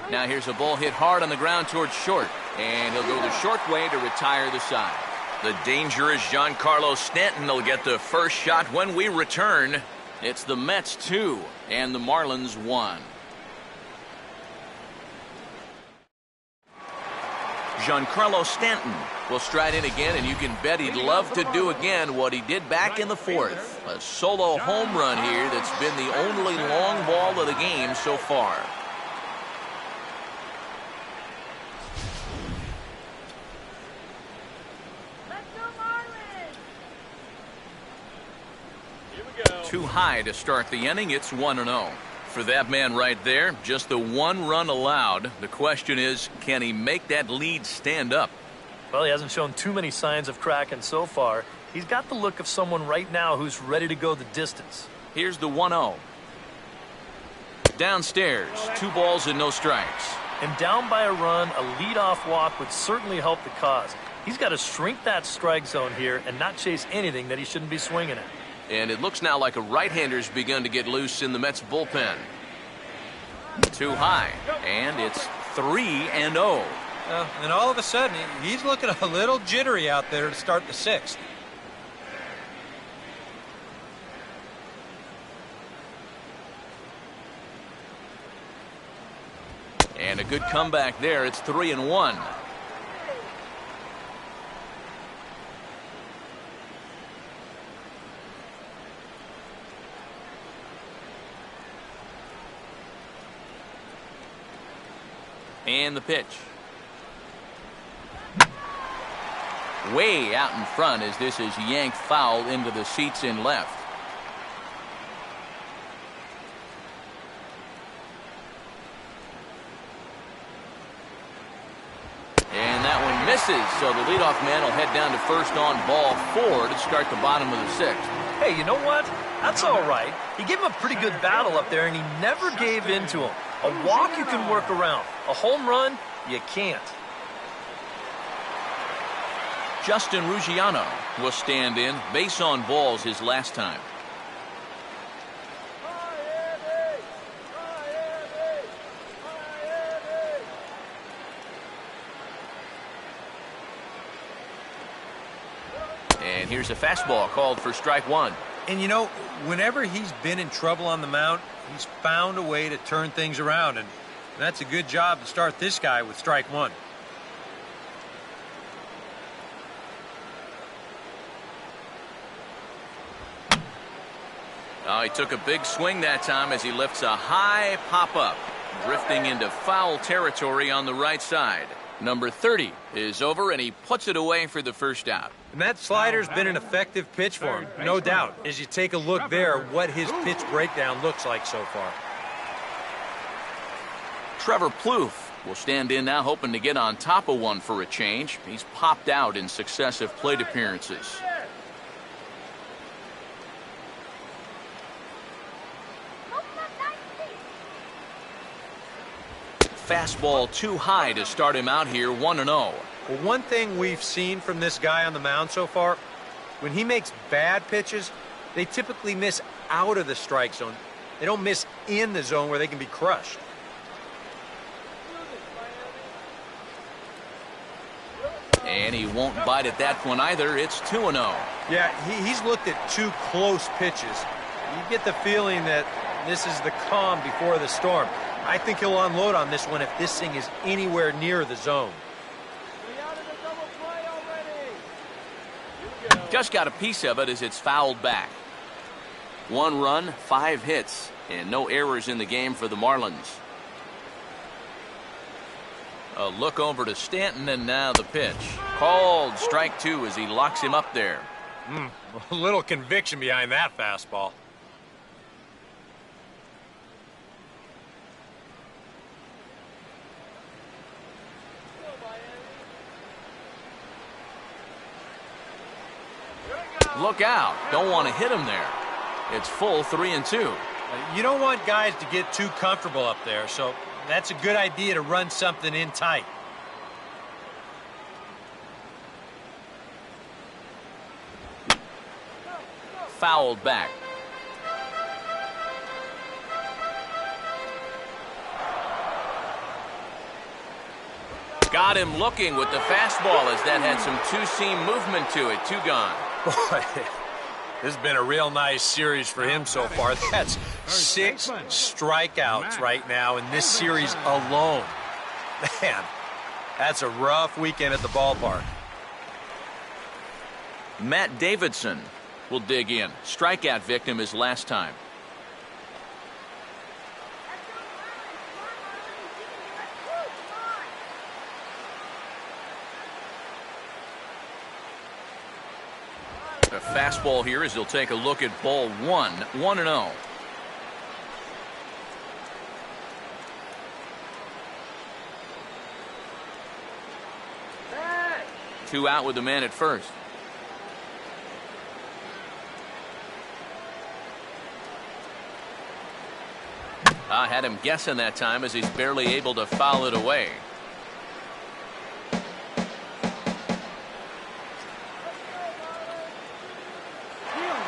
Now here's a ball hit hard on the ground towards short, and he'll go the short way to retire the side. The dangerous Giancarlo Stanton will get the first shot when we return. It's the Mets 2 and the Marlins 1. Giancarlo Stanton will stride in again, and you can bet he'd love to do again what he did back in the 4th. A solo home run here that's been the only long ball of the game so far. Too high to start the inning. It's 1-0. For that man right there, just the 1 run allowed. The question is, can he make that lead stand up? Well, he hasn't shown too many signs of cracking so far. He's got the look of someone right now who's ready to go the distance. Here's the 1-0. Downstairs, 2 balls and no strikes. And down by a run, a leadoff walk would certainly help the cause. He's got to shrink that strike zone here and not chase anything that he shouldn't be swinging at. And it looks now like a right-hander's begun to get loose in the Mets bullpen. Too high, and it's 3-0. And all of a sudden, he's looking a little jittery out there to start the 6th. And a good comeback there. It's 3-1. And the pitch. Way out in front as this is yanked foul into the seats in left. And that one misses, so the leadoff man will head down to first on ball 4 to start the bottom of the 6th. Hey, you know what? That's all right. He gave him a pretty good battle up there, and he never gave in to him. A walk you can work around. A home run, you can't. Justin Ruggiano will stand in. Base on balls his last time. And here's a fastball called for strike 1. And you know, whenever he's been in trouble on the mound, he's found a way to turn things around, and that's a good job to start this guy with strike 1. Oh, he took a big swing that time as he lifts a high pop-up, drifting into foul territory on the right side. Number 30 is over, and he puts it away for the first out. And that slider's been an effective pitch for him, no doubt. As you take a look there, what his pitch breakdown looks like so far. Trevor Plouffe will stand in now, hoping to get on top of one for a change. He's popped out in successive plate appearances. Fastball too high to start him out here, 1-0. Well, one thing we've seen from this guy on the mound so far, when he makes bad pitches, they typically miss out of the strike zone. They don't miss in the zone where they can be crushed. And he won't bite at that one either. It's 2-0. Yeah, he's looked at two close pitches. You get the feeling that this is the calm before the storm. I think he'll unload on this one if this thing is anywhere near the zone. Just got a piece of it as it's fouled back. 1 run, 5 hits, and no errors in the game for the Marlins. A look over to Stanton, and now the pitch. Called strike 2 as he locks him up there. A little conviction behind that fastball. Look out. Don't want to hit him there. It's full 3-2. You don't want guys to get too comfortable up there, so that's a good idea to run something in tight. Fouled back. Got him looking with the fastball as that had some two-seam movement to it. 2 gone. Boy, this has been a real nice series for him so far. That's 6 strikeouts right now in this series alone. Man, that's a rough weekend at the ballpark. Matt Davidson will dig in. Strikeout victim his last time. A fastball here as he'll take a look at ball 1. 1-0. Two out with the man at first. I had him guessing that time as he's barely able to foul it away.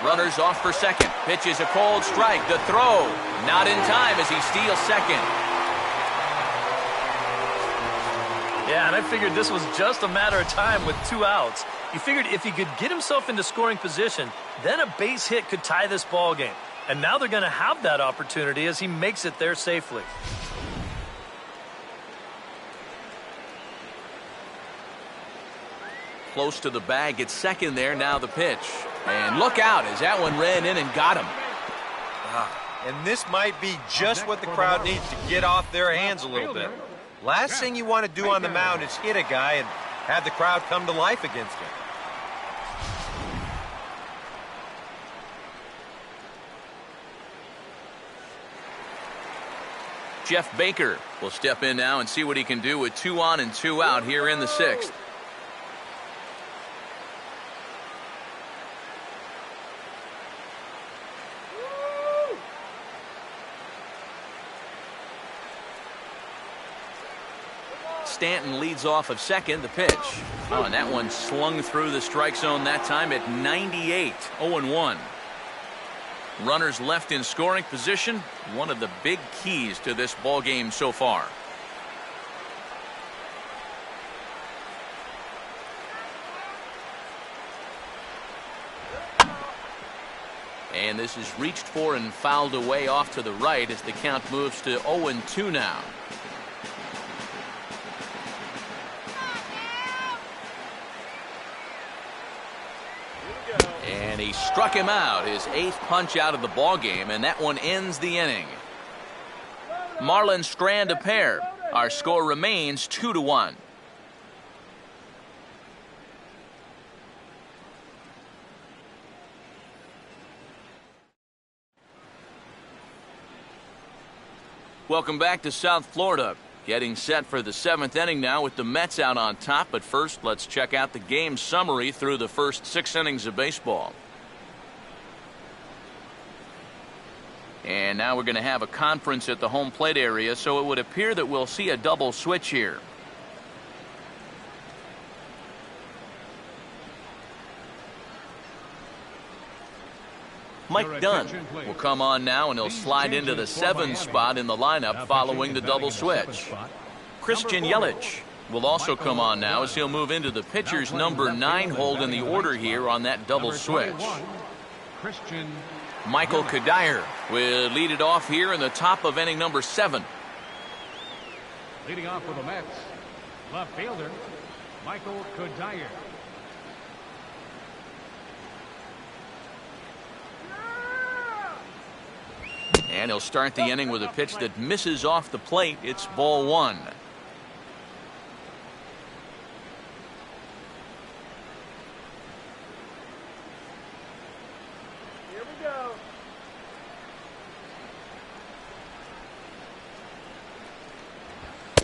Runners off for second. Pitch is a cold strike. The throw not in time as he steals second. Yeah, and I figured this was just a matter of time with 2 outs. He figured if he could get himself into scoring position, then a base hit could tie this ball game. And now they're going to have that opportunity as he makes it there safely. Close to the bag at second there. Now the pitch. And look out as that one ran in and got him. And this might be just what the crowd needs to get off their hands a little bit. Last thing you want to do on the mound is hit a guy and have the crowd come to life against him. Jeff Baker will step in now and see what he can do with 2 on and 2 out here in the 6th. Stanton leads off of second. The pitch. Oh, and that one slung through the strike zone that time at 98. 0-1. Runners left in scoring position. One of the big keys to this ball game so far. And this is reached for and fouled away off to the right as the count moves to 0-2 now. And he struck him out, his 8th punch out of the ball game, and that one ends the inning. Marlins strand a pair. Our score remains 2-1. Welcome back to South Florida. Getting set for the 7th inning now with the Mets out on top. But first, let's check out the game summary through the first 6 innings of baseball. And now we're going to have a conference at the home plate area, so it would appear that we'll see a double switch here. Mike Dunn will come on now, and he'll slide into the 7 spot in the lineup following the double switch. Christian Yelich will also come on now as he'll move into the pitcher's number 9 hold in the order here on that double switch. Michael Kadire will lead it off here in the top of inning number 7. Leading off for the Mets, left fielder Michael Kadire. And he'll start the inning with a pitch that misses off the plate. It's ball 1. Here we go.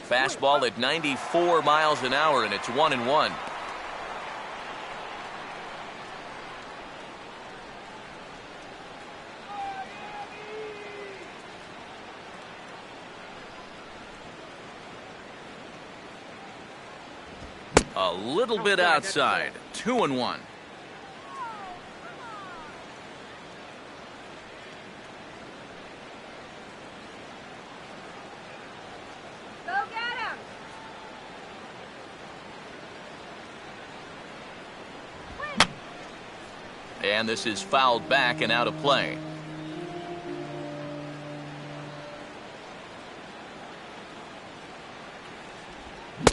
Fastball at 94 miles an hour, and it's 1-1. A little bit outside. 2-1. Go get him. And this is fouled back and out of play.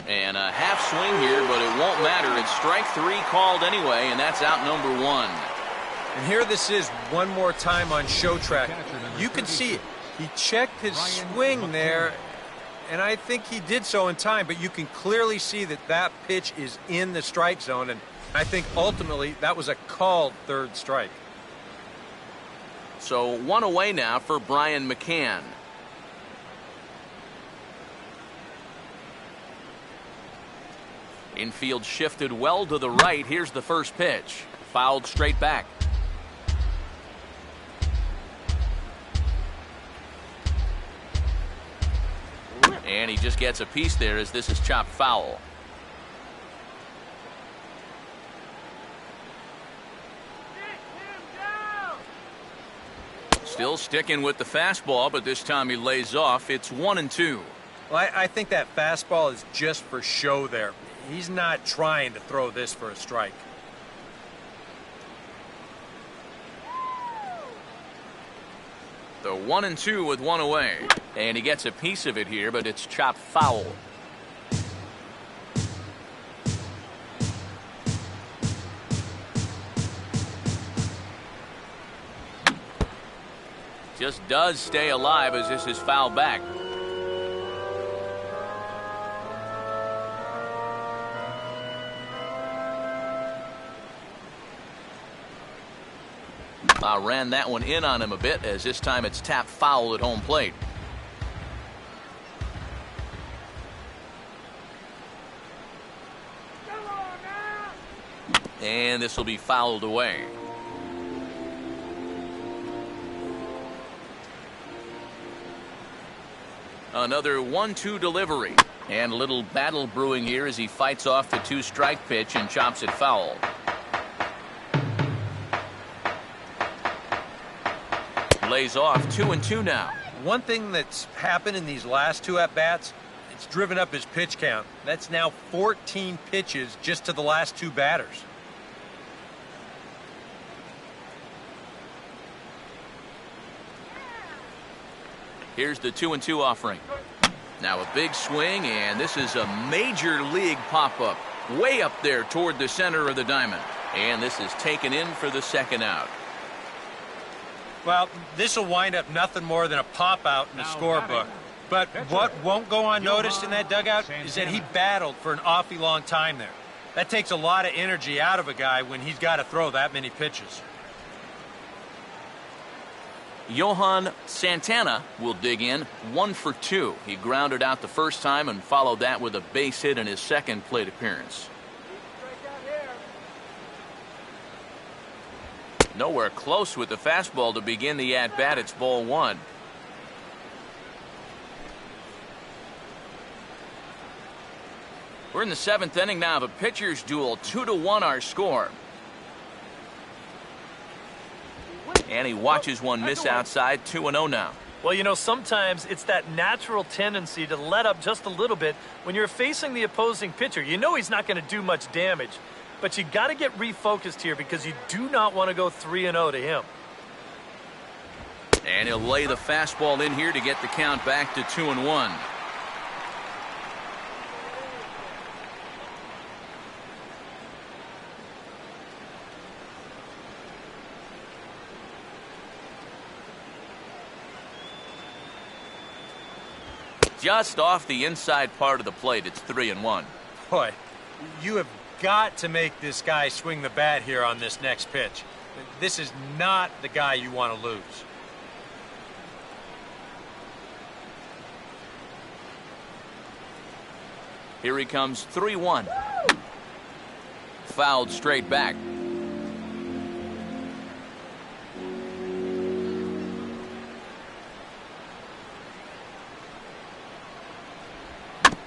And a half swing here, but it won't matter. It's strike 3 called anyway, and that's out number 1. And here this is one more time on show track. You can see it. He checked his swing there, and I think he did so in time, but you can clearly see that that pitch is in the strike zone, and I think ultimately that was a called 3rd strike. So 1 away now for Brian McCann. Infield shifted well to the right. Here's the first pitch. Fouled straight back. And he just gets a piece there as this is chopped foul. Still sticking with the fastball, but this time he lays off. It's 1-2. Well, I think that fastball is just for show there. He's not trying to throw this for a strike. The 1-2 with 1 away. And he gets a piece of it here, but it's chopped foul. Just does stay alive as this is fouled back. Ran that one in on him a bit as this time it's tapped foul at home plate. And this will be fouled away. Another 1-2 delivery. And a little battle brewing here as he fights off the 2-strike pitch and chops it foul. Lays off 2-2 now. One thing that's happened in these last 2 at-bats, it's driven up his pitch count. That's now 14 pitches just to the last 2 batters. Here's the 2-2 offering. Now a big swing, and this is a major league pop-up. Way up there toward the center of the diamond. And this is taken in for the 2nd out. Well, this will wind up nothing more than a pop-out in the scorebook. But what won't go unnoticed in that dugout is that he battled for an awfully long time there. That takes a lot of energy out of a guy when he's got to throw that many pitches. Johan Santana will dig in 1 for 2. He grounded out the first time and followed that with a base hit in his second plate appearance. Nowhere close with the fastball to begin the at-bat. It's ball 1. We're in the 7th inning now of a pitcher's duel. 2-1 our score. And he watches one miss outside. 2-0 now. Well, you know, sometimes it's that natural tendency to let up just a little bit when you're facing the opposing pitcher. You know he's not going to do much damage, but you got to get refocused here because you do not want to go 3-0 to him. And he'll lay the fastball in here to get the count back to 2-1. Just off the inside part of the plate, it's 3-1. Boy, you have got to make this guy swing the bat here on this next pitch. This is not the guy you want to lose. Here he comes, 3-1. Fouled straight back.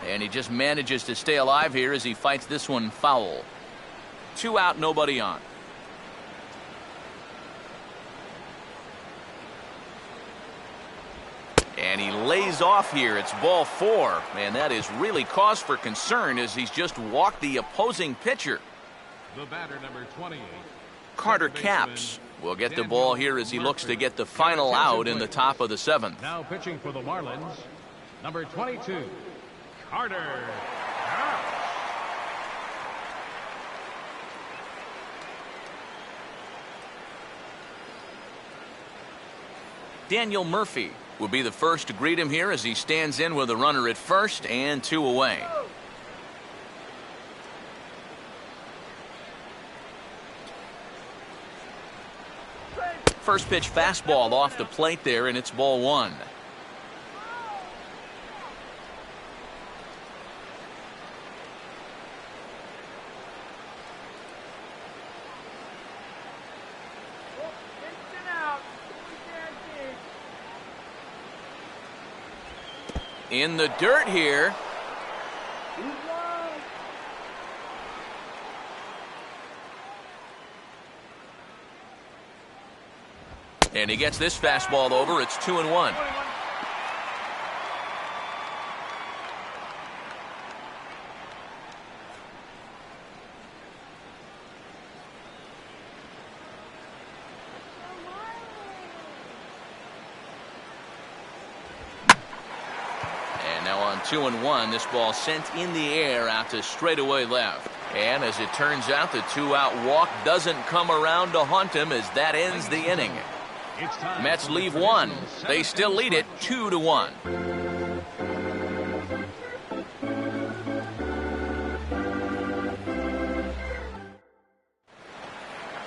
And he just manages to stay alive here as he fights this one foul. 2 out, nobody on. And he lays off here. It's ball 4. And that is really cause for concern as he's just walked the opposing pitcher. The batter, number 28. Carter Capps will get the ball here as he looks to get the final out in the top of the 7th. Now pitching for the Marlins, number 22. Carter. Daniel Murphy will be the first to greet him here as he stands in with a runner at first and 2 away. First pitch fastball off the plate there, and it's ball 1. In the dirt here. And he gets this fastball over. It's 2-1. Now on 2-1, this ball sent in the air out to straightaway left. And as it turns out, the 2-out walk doesn't come around to haunt him as that ends the inning. Mets leave 1. They still lead it 2-1.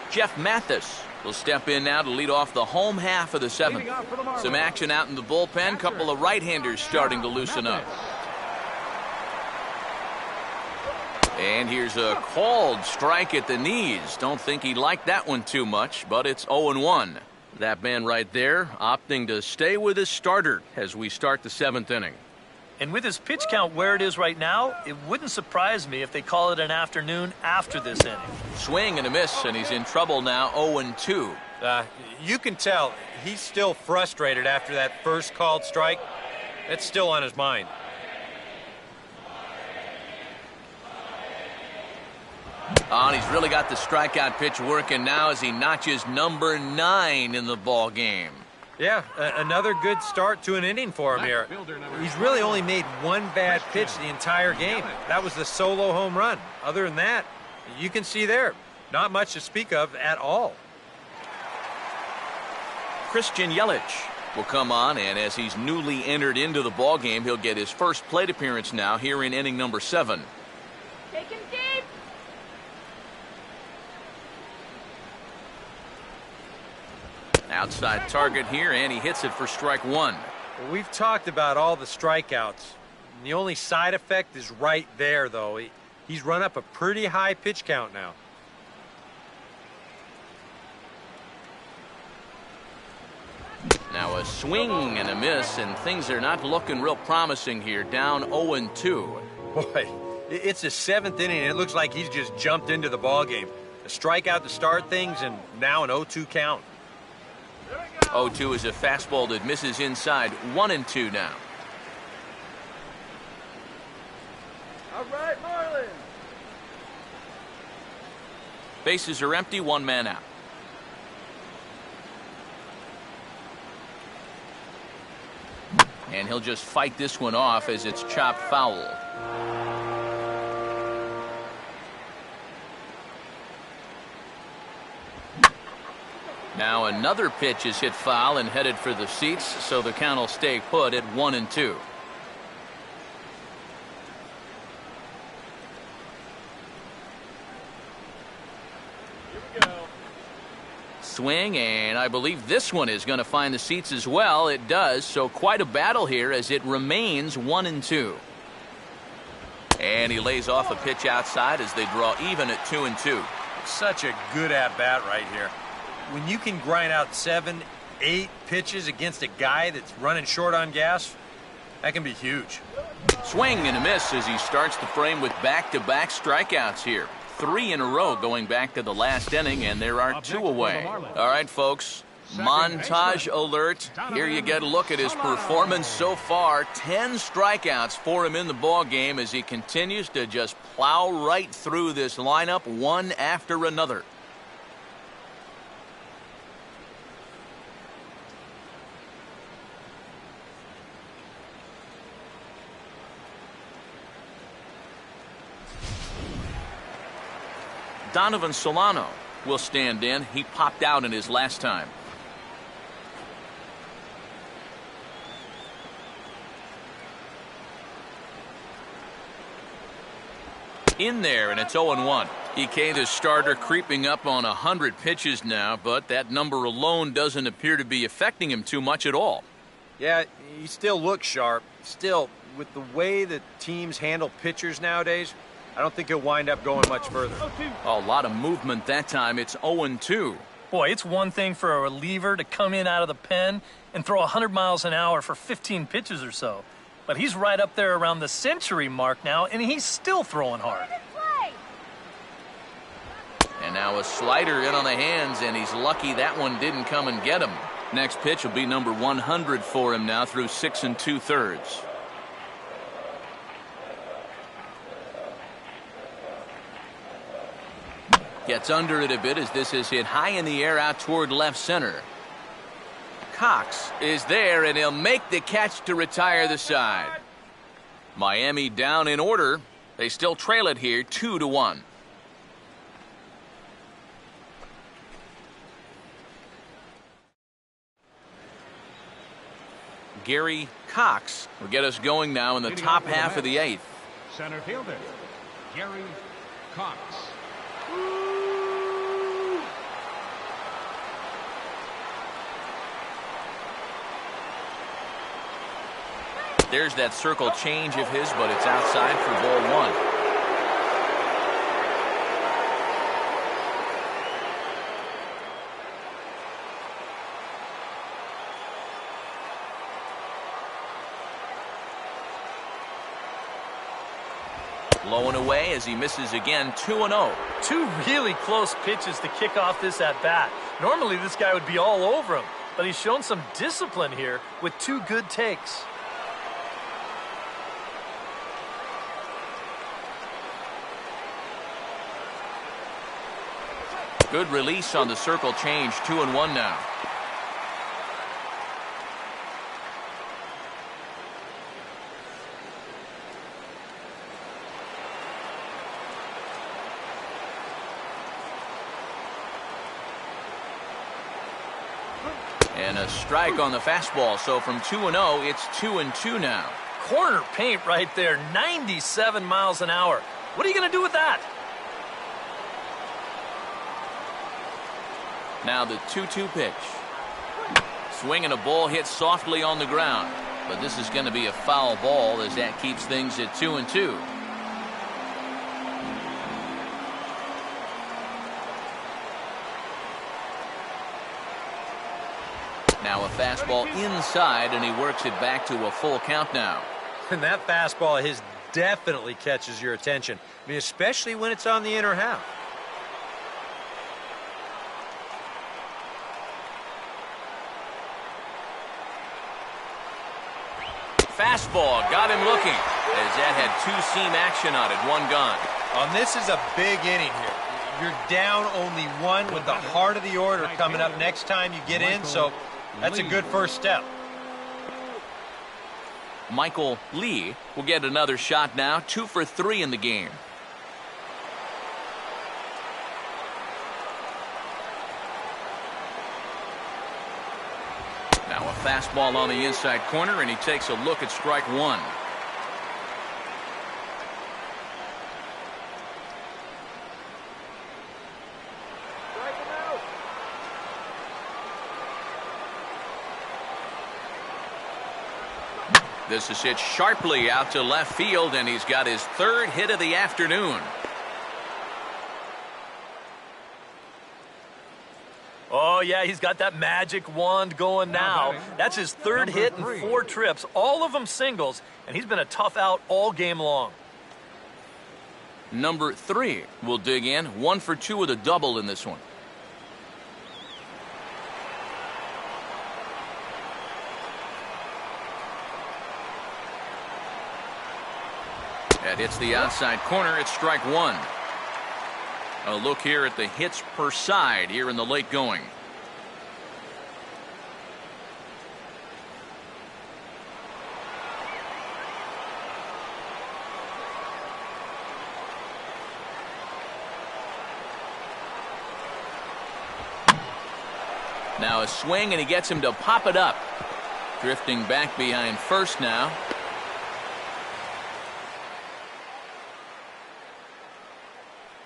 Jeff Mathis will step in now to lead off the home half of the 7th. Some action out in the bullpen. Couple of right-handers starting to loosen up. And here's a called strike at the knees. Don't think he liked that one too much, but it's 0-1. That man right there opting to stay with his starter as we start the 7th inning. And with his pitch count where it is right now, it wouldn't surprise me if they call it an afternoon after this inning. Swing and a miss, and he's in trouble now, 0-2. You can tell he's still frustrated after that first called strike. It's still on his mind. Oh, and he's really got the strikeout pitch working now as he notches number 9 in the ball game. Yeah, another good start to an inning for him here. He's really only made one bad pitch the entire game. That was the solo home run. Other than that, you can see there, not much to speak of at all. Christian Yelich will come on, and as he's newly entered into the ball game, he'll get his first plate appearance now here in inning number 7. Take him deep. Outside target here, and he hits it for strike one. Well, we've talked about all the strikeouts. The only side effect is right there, though. He's run up a pretty high pitch count now. Now a swing and a miss, and things are not looking real promising here. Down 0-2. Boy, it's the 7th inning, and it looks like he's just jumped into the ballgame. A strikeout to start things, and now an 0-2 count. 0-2 is a fastball that misses inside. 1-2 now. All right, Marlins. Bases are empty, one man out. And he'll just fight this one off as it's chopped foul. Now another pitch is hit foul and headed for the seats, so the count will stay put at 1-2. Swing, and I believe this one is going to find the seats as well. It does, so quite a battle here as it remains 1-2. And he lays off a pitch outside as they draw even at 2-2. Such a good at-bat right here. When you can grind out 7, 8 pitches against a guy that's running short on gas, that can be huge. Swing and a miss as he starts the frame with back-to-back strikeouts here. 3 in a row going back to the last inning, and there are 2 away. All right, folks, montage alert. Here you get a look at his performance so far. 10 strikeouts for him in the ball game as he continues to just plow right through this lineup one after another. Donovan Solano will stand in. He popped out in his last time. In there, and it's 0-1. EK, the starter, creeping up on 100 pitches now, but that number alone doesn't appear to be affecting him too much at all. Yeah, he still looks sharp. Still, with the way that teams handle pitchers nowadays, I don't think he'll wind up going much further. A lot of movement that time. It's 0-2. Boy, it's one thing for a reliever to come in out of the pen and throw 100 miles an hour for 15 pitches or so. But he's right up there around the century mark now, and he's still throwing hard. And now a slider in on the hands, and he's lucky that one didn't come and get him. Next pitch will be number 100 for him now through 6 2/3. Gets under it a bit as this is hit high in the air out toward left center. Cox is there, and he'll make the catch to retire the side. Miami down in order. They still trail it here 2-1. Gary Cox will get us going now in the top half of the 8th. Center fielder, Gary Cox. There's that circle change of his, but it's outside for ball 1. Low and away as he misses again. 2-0. 2 really close pitches to kick off this at-bat. Normally this guy would be all over him, but he's shown some discipline here with 2 good takes. Good release on the circle change. 2-1 now. And a strike on the fastball. So from 2-0, it's 2-2 now. Corner paint right there, 97 miles an hour. What are you going to do with that? Now the 2-2 pitch. Swing and a ball hit softly on the ground. But this is going to be a foul ball as that keeps things at 2-2. Now a fastball inside, and he works it back to a full count now. And that fastball of his definitely catches your attention. I mean, especially when it's on the inner half. Fastball got him looking as that had two-seam action on it. One gone. This is a big inning here. You're down only one with the heart of the order coming up next time you get in, so that's a good first step. Michael Lee will get another shot now. 2 for 3 in the game. Now a fastball on the inside corner, and he takes a look at strike one. This is hit sharply out to left field, and he's got his third hit of the afternoon. Oh, yeah, he's got that magic wand going now. That's his third hit in 4 trips, all of them singles, and he's been a tough out all game long. Number 3 will dig in. 1 for 2 with a double in this one. That hits the outside corner. It's strike one. A look here at the hits per side here in the late going. Now a swing, and he gets him to pop it up. Drifting back behind first now.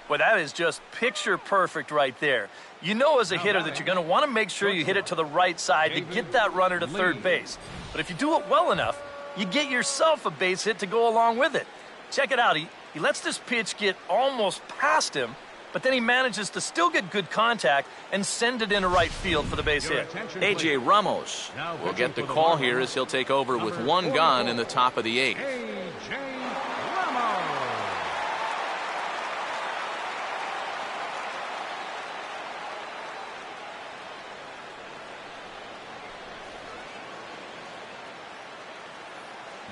Well, that is just picture perfect right there. You know as a hitter that you're going to want to make sure you hit it to the right side to get that runner to third base. But if you do it well enough, you get yourself a base hit to go along with it. Check it out. He lets this pitch get almost past him, but then he manages to still get good contact and send it into right field for the base hit. A.J. Ramos will get the call here as he'll take over with 1 gone in the top of the 8th. A.J. Ramos.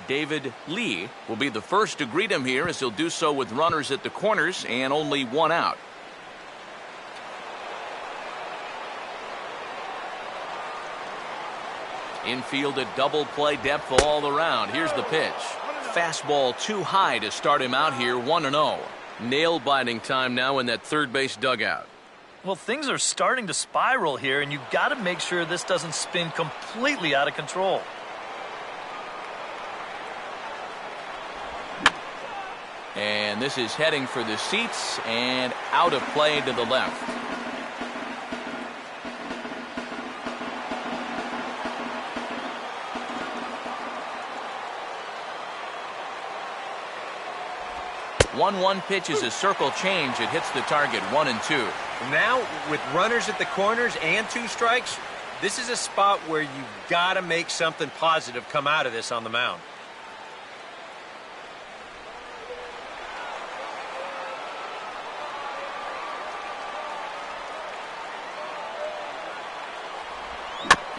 David Lee will be the first to greet him here as he'll do so with runners at the corners and only 1 out. Infield at double play depth all around. Here's the pitch. Fastball too high to start him out here. 1-0. Nail biting time now in that third base dugout. Well, things are starting to spiral here, and you've got to make sure this doesn't spin completely out of control. And this is heading for the seats and out of play to the left. One pitch is a circle change. It hits the target 1-2. Now, with runners at the corners and 2 strikes, this is a spot where you've got to make something positive come out of this on the mound.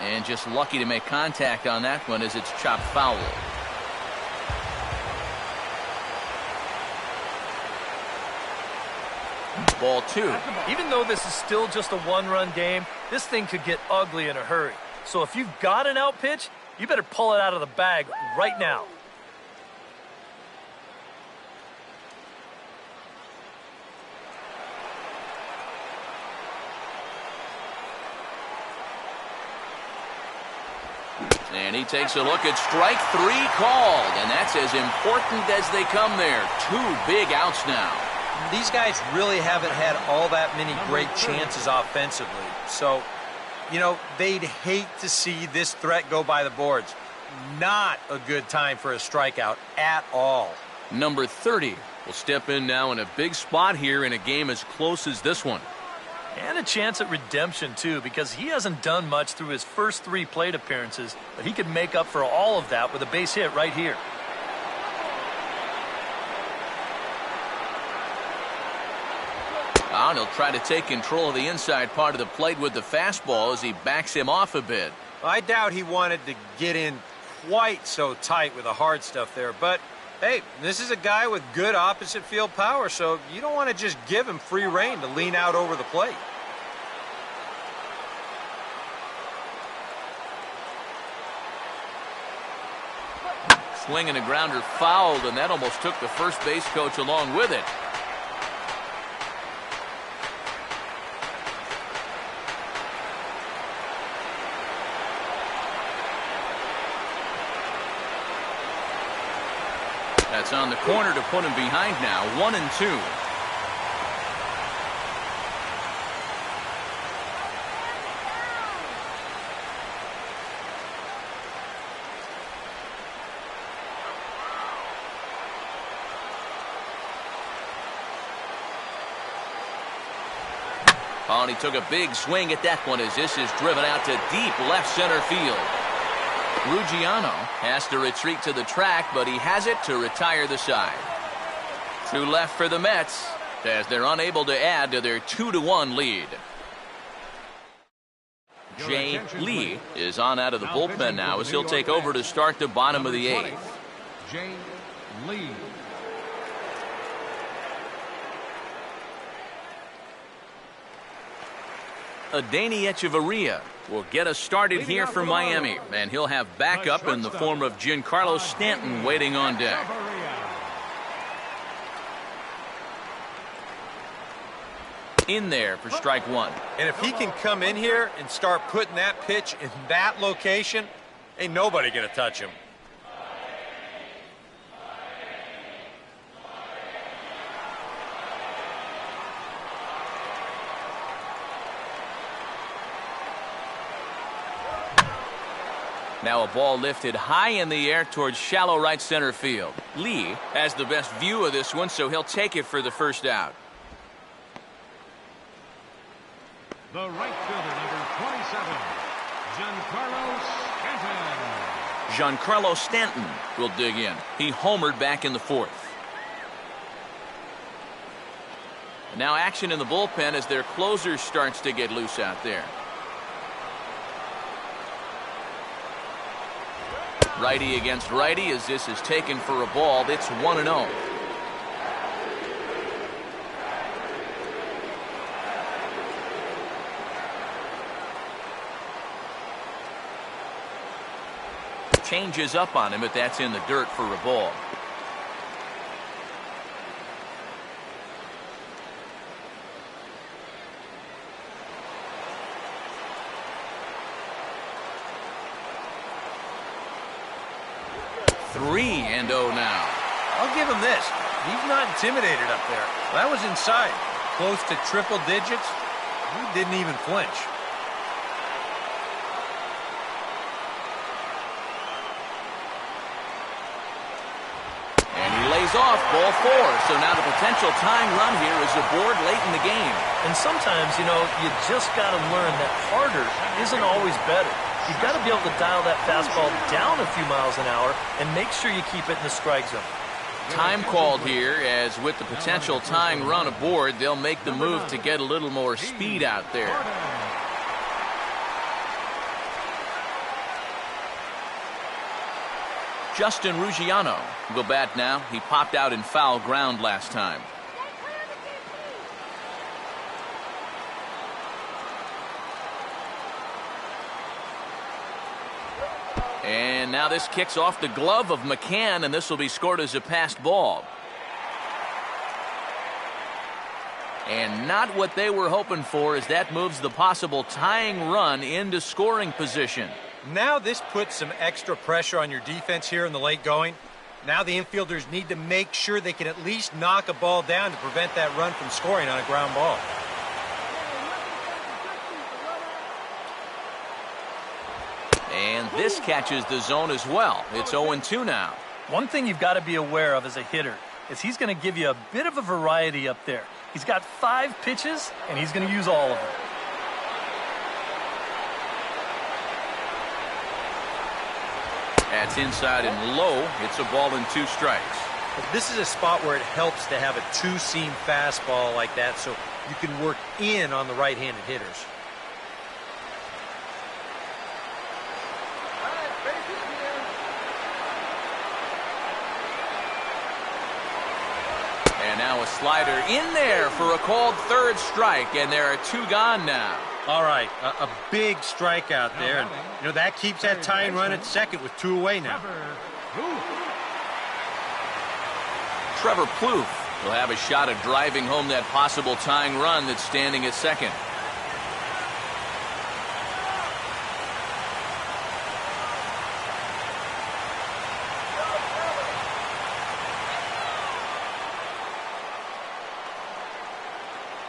And just lucky to make contact on that one as it's chopped foul. Ball 2. Even though this is still just a 1-run game, this thing could get ugly in a hurry. So if you've got an out pitch, you better pull it out of the bag right now. And he takes a look at strike 3 called, and that's as important as they come there. 2 big outs now. These guys really haven't had all that many great chances offensively, so You know, they'd hate to see this threat go by the boards. Not a good time for a strikeout at all. Number 30 will step in now in a big spot here in a game as close as this one. And a chance at redemption, too, because he hasn't done much through his first 3 plate appearances, but he could make up for all of that with a base hit right here. And he'll try to take control of the inside part of the plate with the fastball as he backs him off a bit. I doubt he wanted to get in quite so tight with the hard stuff there, but hey, this is a guy with good opposite field power, so you don't want to just give him free rein to lean out over the plate. Swing and a grounder fouled, and that almost took the first base coach along with it. That's on the corner to put him behind now. 1-2. Oh, and he took a big swing at that one as this is driven out to deep left center field. Ruggiano has to retreat to the track, but he has it to retire the side. 2 left for the Mets as they're unable to add to their 2-1 lead. Jay Lee is on out of the bullpen now as he'll take over to start the bottom of the 8th. Jay Lee. Adeiny Echeverria will get us started here for Miami, and he'll have backup in the form of Giancarlo Stanton waiting on deck. In there for strike 1. And if he can come in here and start putting that pitch in that location, ain't nobody gonna touch him. Now a ball lifted high in the air towards shallow right center field. Lee has the best view of this one, so he'll take it for the first out. The right fielder, number 27, Giancarlo Stanton. Giancarlo Stanton will dig in. He homered back in the 4th. Now action in the bullpen as their closer starts to get loose out there. Righty against righty as this is taken for a ball. It's 1-0. Changes up on him, but that's in the dirt for a ball. Three and 0 now. I'll give him this. He's not intimidated up there. That was inside. Close to triple digits. He didn't even flinch. And he lays off ball 4. So now the potential tying run here is aboard late in the game. And sometimes, you know, you just got to learn that harder isn't always better. You've got to be able to dial that fastball down a few miles an hour and make sure you keep it in the strike zone. Time called here as with the potential tying run aboard, they'll make the move to get a little more speed out there. Justin Ruggiano will bat now. He popped out in foul ground last time. And now this kicks off the glove of McCann, and this will be scored as a passed ball. And not what they were hoping for, as that moves the possible tying run into scoring position. Now this puts some extra pressure on your defense here in the late going. Now the infielders need to make sure they can at least knock a ball down to prevent that run from scoring on a ground ball. this catches the zone as well. It's 0-2 now. One thing you've got to be aware of as a hitter is he's going to give you a bit of a variety up there. He's got 5 pitches, and he's going to use all of them. That's inside and low. It's a ball and 2 strikes. But this is a spot where it helps to have a 2-seam fastball like that so you can work in on the right-handed hitters. And now a slider in there for a called 3rd strike, and there are 2 gone now. All right, a big strikeout there, and that keeps that tying run at second with 2 away now. Trevor Plouffe will have a shot at driving home that possible tying run that's standing at second.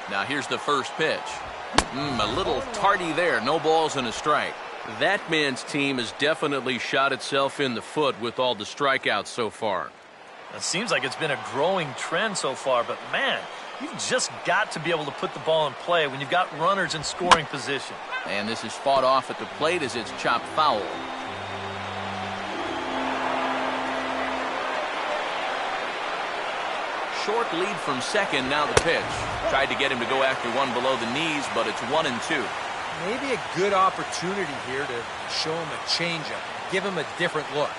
Now here's the first pitch. A little tardy there. No balls and a strike. That man's team has definitely shot itself in the foot with all the strikeouts so far. It seems like it's been a growing trend so far, but man, you've just got to be able to put the ball in play when you've got runners in scoring position. And this is fought off at the plate as it's chopped foul. Short lead from second, now the pitch. Tried to get him to go after one below the knees, but it's 1-2. Maybe a good opportunity here to show him a changeup, give him a different look.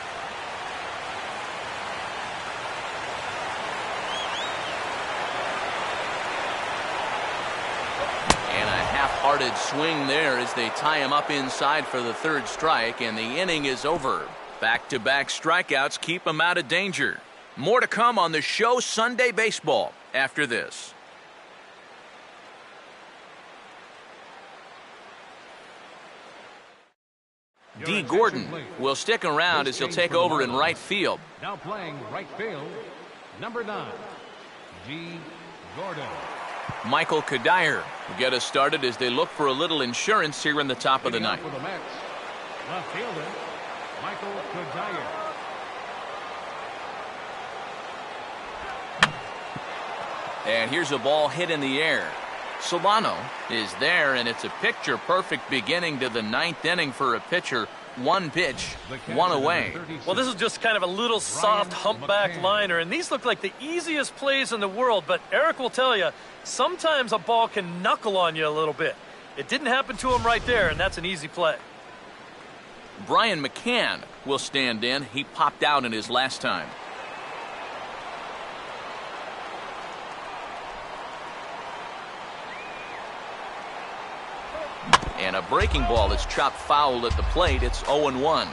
And a half-hearted swing there as they tie him up inside for the 3rd strike, and the inning is over. Back-to-back strikeouts keep him out of danger. More to come on the show Sunday Baseball after this. D. Gordon will stick around as he'll take over in right field. Now playing right field, number 9, D. Gordon. Michael Kadire will get us started as they look for a little insurance here in the top of the ninth. For the Mets, left fielder, Michael Kadire. And here's a ball hit in the air. Solano is there, and it's a picture-perfect beginning to the 9th inning for a pitcher. 1 pitch, 1 away. Well, this is just kind of a little soft humpback liner, and these look like the easiest plays in the world, but Eric will tell you, sometimes a ball can knuckle on you a little bit. It didn't happen to him right there, and that's an easy play. Brian McCann will stand in. He popped out in his last time. And a breaking ball is chopped foul at the plate. It's 0-1.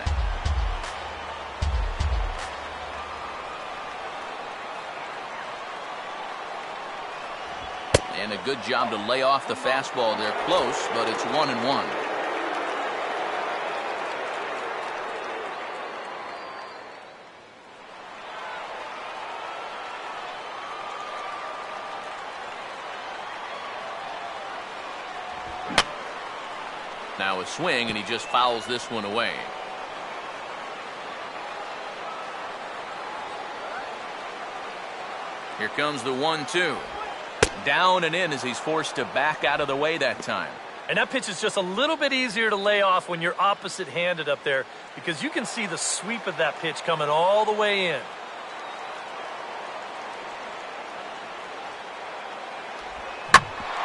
And a good job to lay off the fastball. They're close, but it's 1-1. Now a swing, and he just fouls this one away. Here comes the 1-2. Down and in as he's forced to back out of the way that time. And that pitch is just a little bit easier to lay off when you're opposite-handed up there because you can see the sweep of that pitch coming all the way in.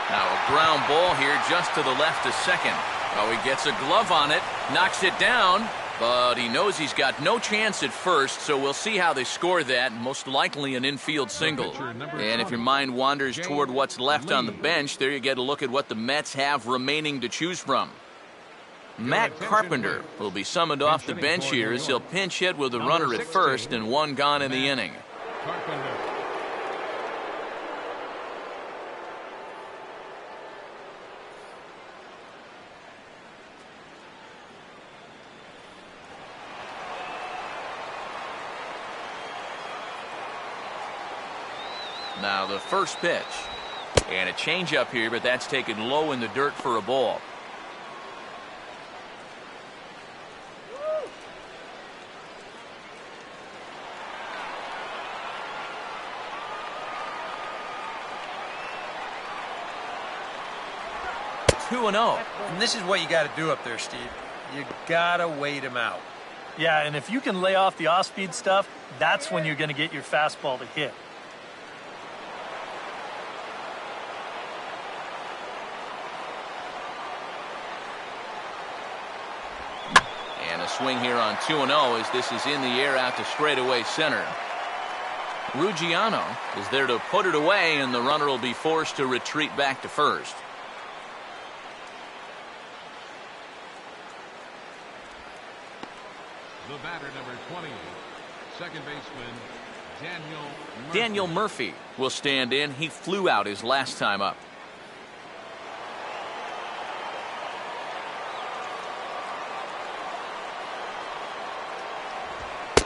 Now a ground ball here just to the left of second. Oh, he gets a glove on it, knocks it down, but he knows he's got no chance at first, so we'll see how they score that, most likely an infield single. And if your mind wanders toward what's left on the bench, there you get a look at what the Mets have remaining to choose from. Matt Carpenter will be summoned off the bench here as he'll pinch hit with a runner at first and 1 gone in the inning. Now the first pitch. And a changeup here, but that's taken low in the dirt for a ball. 2-0. And this is what you got to do up there, Steve. You got to wait him out. Yeah, and if you can lay off the off-speed stuff, that's when you're going to get your fastball to hit. And a swing here on 2-0 as this is in the air out to straightaway center. Ruggiano is there to put it away, and the runner will be forced to retreat back to first. The batter, number 20, second baseman, Daniel Murphy will stand in. He flew out his last time up.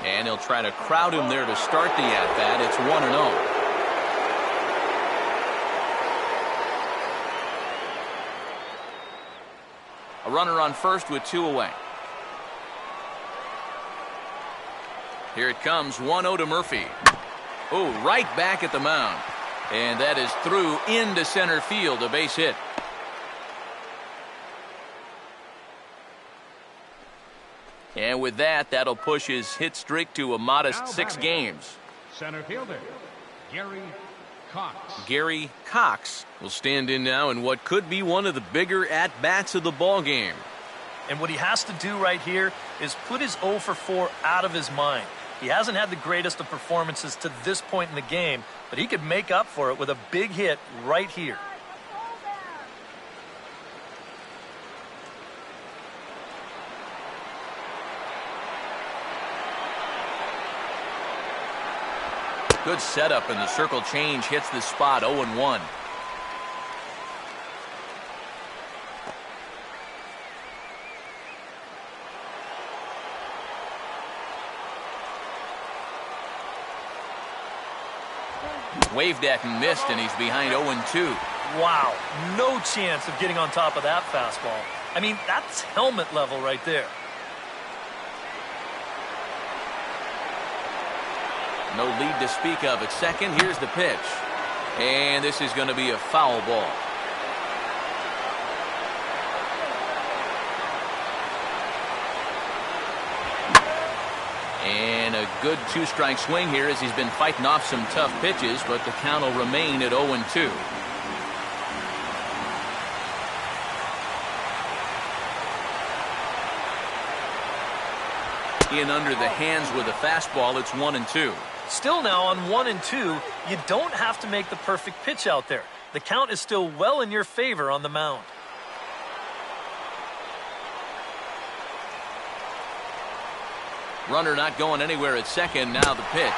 And he'll try to crowd him there to start the at-bat. It's 1-0. A runner on first with 2 away. Here it comes, 1-0 to Murphy. Oh, right back at the mound. And that is through into center field, a base hit. And with that, that'll push his hit streak to a modest 6 games. Center fielder, Gary Cox. Gary Cox will stand in now in what could be one of the bigger at-bats of the ball game. And what he has to do right here is put his 0 for 4 out of his mind. He hasn't had the greatest of performances to this point in the game, but he could make up for it with a big hit right here. Good setup, and the circle change hits the spot. 0-1. Waved at and missed, and he's behind 0-2. Wow, no chance of getting on top of that fastball. I mean, that's helmet level right there. No lead to speak of at second. Here's the pitch. And this is going to be a foul ball. And a good 2-strike swing here as he's been fighting off some tough pitches, but the count will remain at 0-2. In under the hands with a fastball, it's 1-2. Still now on 1-2, you don't have to make the perfect pitch out there. The count is still well in your favor on the mound. Runner not going anywhere at second. Now the pitch.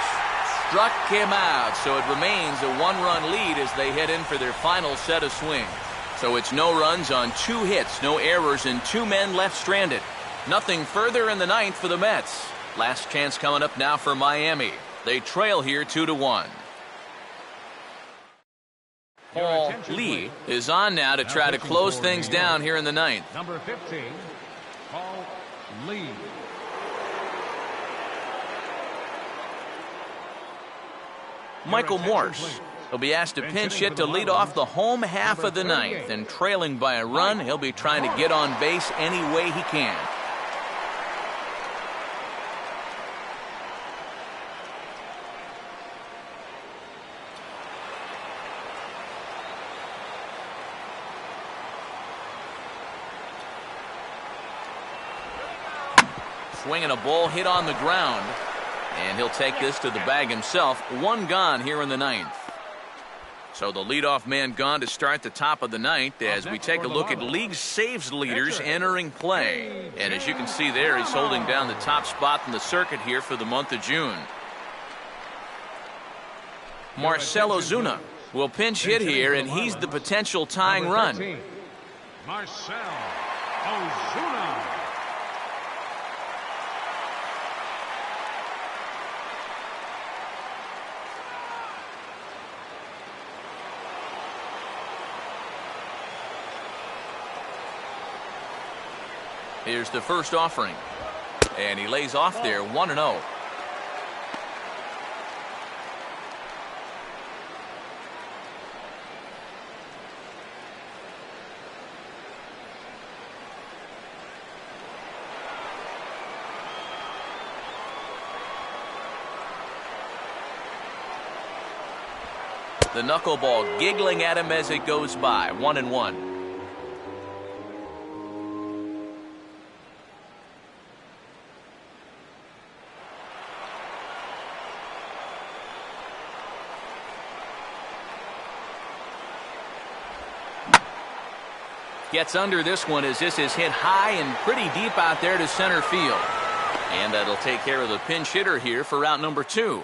Struck him out, so it remains a 1-run lead as they head in for their final set of swings. So it's no runs on 2 hits, no errors, and 2 men left stranded. Nothing further in the 9th for the Mets. Last chance coming up now for Miami. They trail here 2-1. Paul Lee is on now to try to close things down here in the 9th. Number 15, Paul Lee. Michael Morse will be asked to pinch hit to lead off the home half of the 9th, and trailing by a run, he'll be trying to get on base any way he can. Swinging a ball hit on the ground. And he'll take this to the bag himself. 1 gone here in the 9th. So the leadoff man gone to start the top of the 9th as we take a look at league saves leaders entering play. And as you can see there, he's holding down the top spot in the circuit here for the month of June. Marcell Ozuna will pinch hit here, and he's the potential tying run. Marcell Ozuna. Here's the first offering. And he lays off there, 1-0. The knuckleball giggling at him as it goes by. 1-1. Gets under this one as this is hit high and pretty deep out there to center field. And that'll take care of the pinch hitter here for out number 2.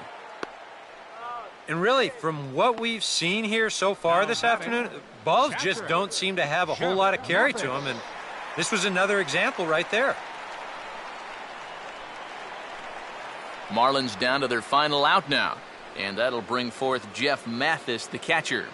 And really, from what we've seen here so far this afternoon, balls just don't seem to have a whole lot of carry to them, and this was another example right there. Marlins down to their final out now, and that'll bring forth Jeff Mathis, the catcher.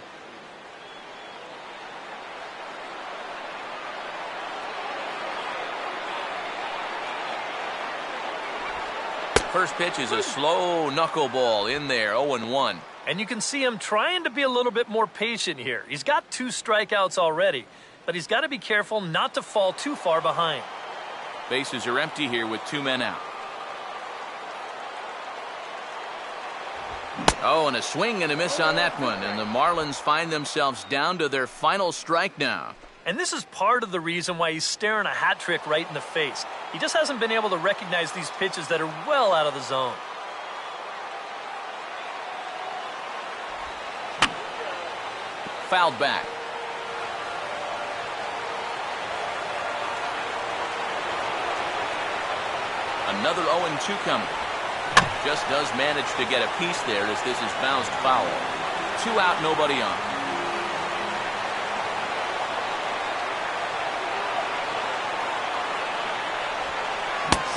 First pitch is a slow knuckleball in there, 0-1. And you can see him trying to be a little bit more patient here. He's got 2 strikeouts already, but he's got to be careful not to fall too far behind. Bases are empty here with 2 men out. Oh, and a swing and a miss on that one, and the Marlins find themselves down to their final strike now. And this is part of the reason why he's staring a hat trick right in the face. He just hasn't been able to recognize these pitches that are well out of the zone. Fouled back. Another 0-2 coming. Just does manage to get a piece there as this is bounced foul. 2 out, nobody on.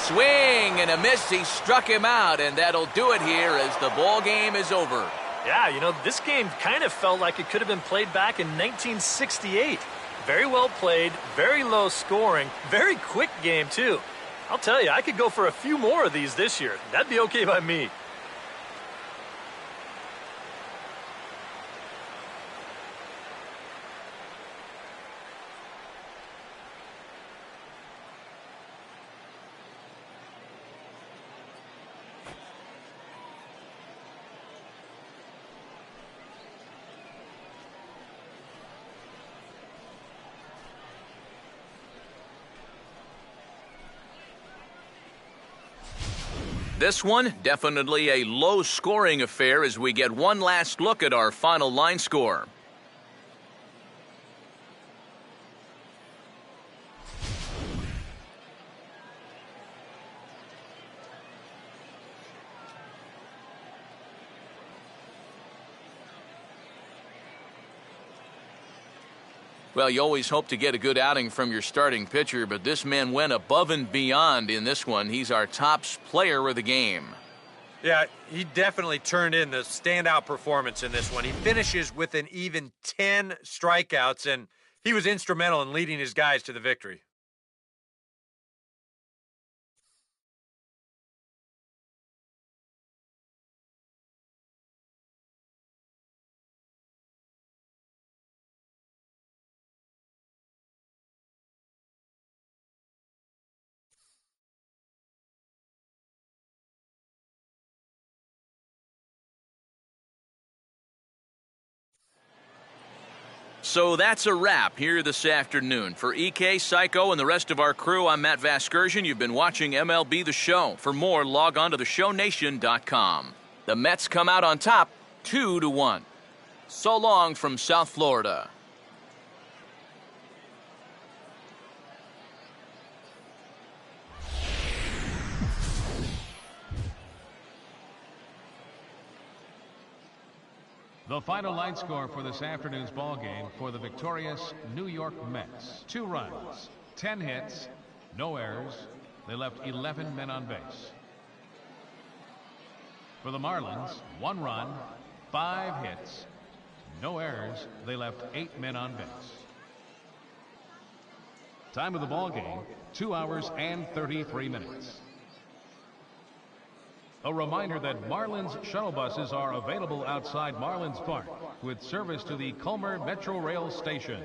Swing and a miss. He struck him out, and that'll do it here as the ball game is over. Yeah, you know, this game kind of felt like it could have been played back in 1968. Very well played, very low scoring, very quick game, too. I'll tell you, I could go for a few more of these this year. That'd be okay by me. This one, definitely a low-scoring affair as we get one last look at our final line score. Well, you always hope to get a good outing from your starting pitcher, but this man went above and beyond in this one. He's our top player of the game. Yeah, he definitely turned in the standout performance in this one. He finishes with an even 10 strikeouts, and he was instrumental in leading his guys to the victory. So that's a wrap here this afternoon. For EK, Psycho, and the rest of our crew, I'm Matt Vasgersian. You've been watching MLB The Show. For more, log on to theshownation.com. The Mets come out on top, 2-1. So long from South Florida. The final line score for this afternoon's ball game for the victorious New York Mets. 2 runs, 10 hits, no errors. They left 11 men on base. For the Marlins, 1 run, 5 hits, no errors. They left 8 men on base. Time of the ball game, 2 hours and 33 minutes. A reminder that Marlins shuttle buses are available outside Marlins Park with service to the Culmer Metro Rail Station.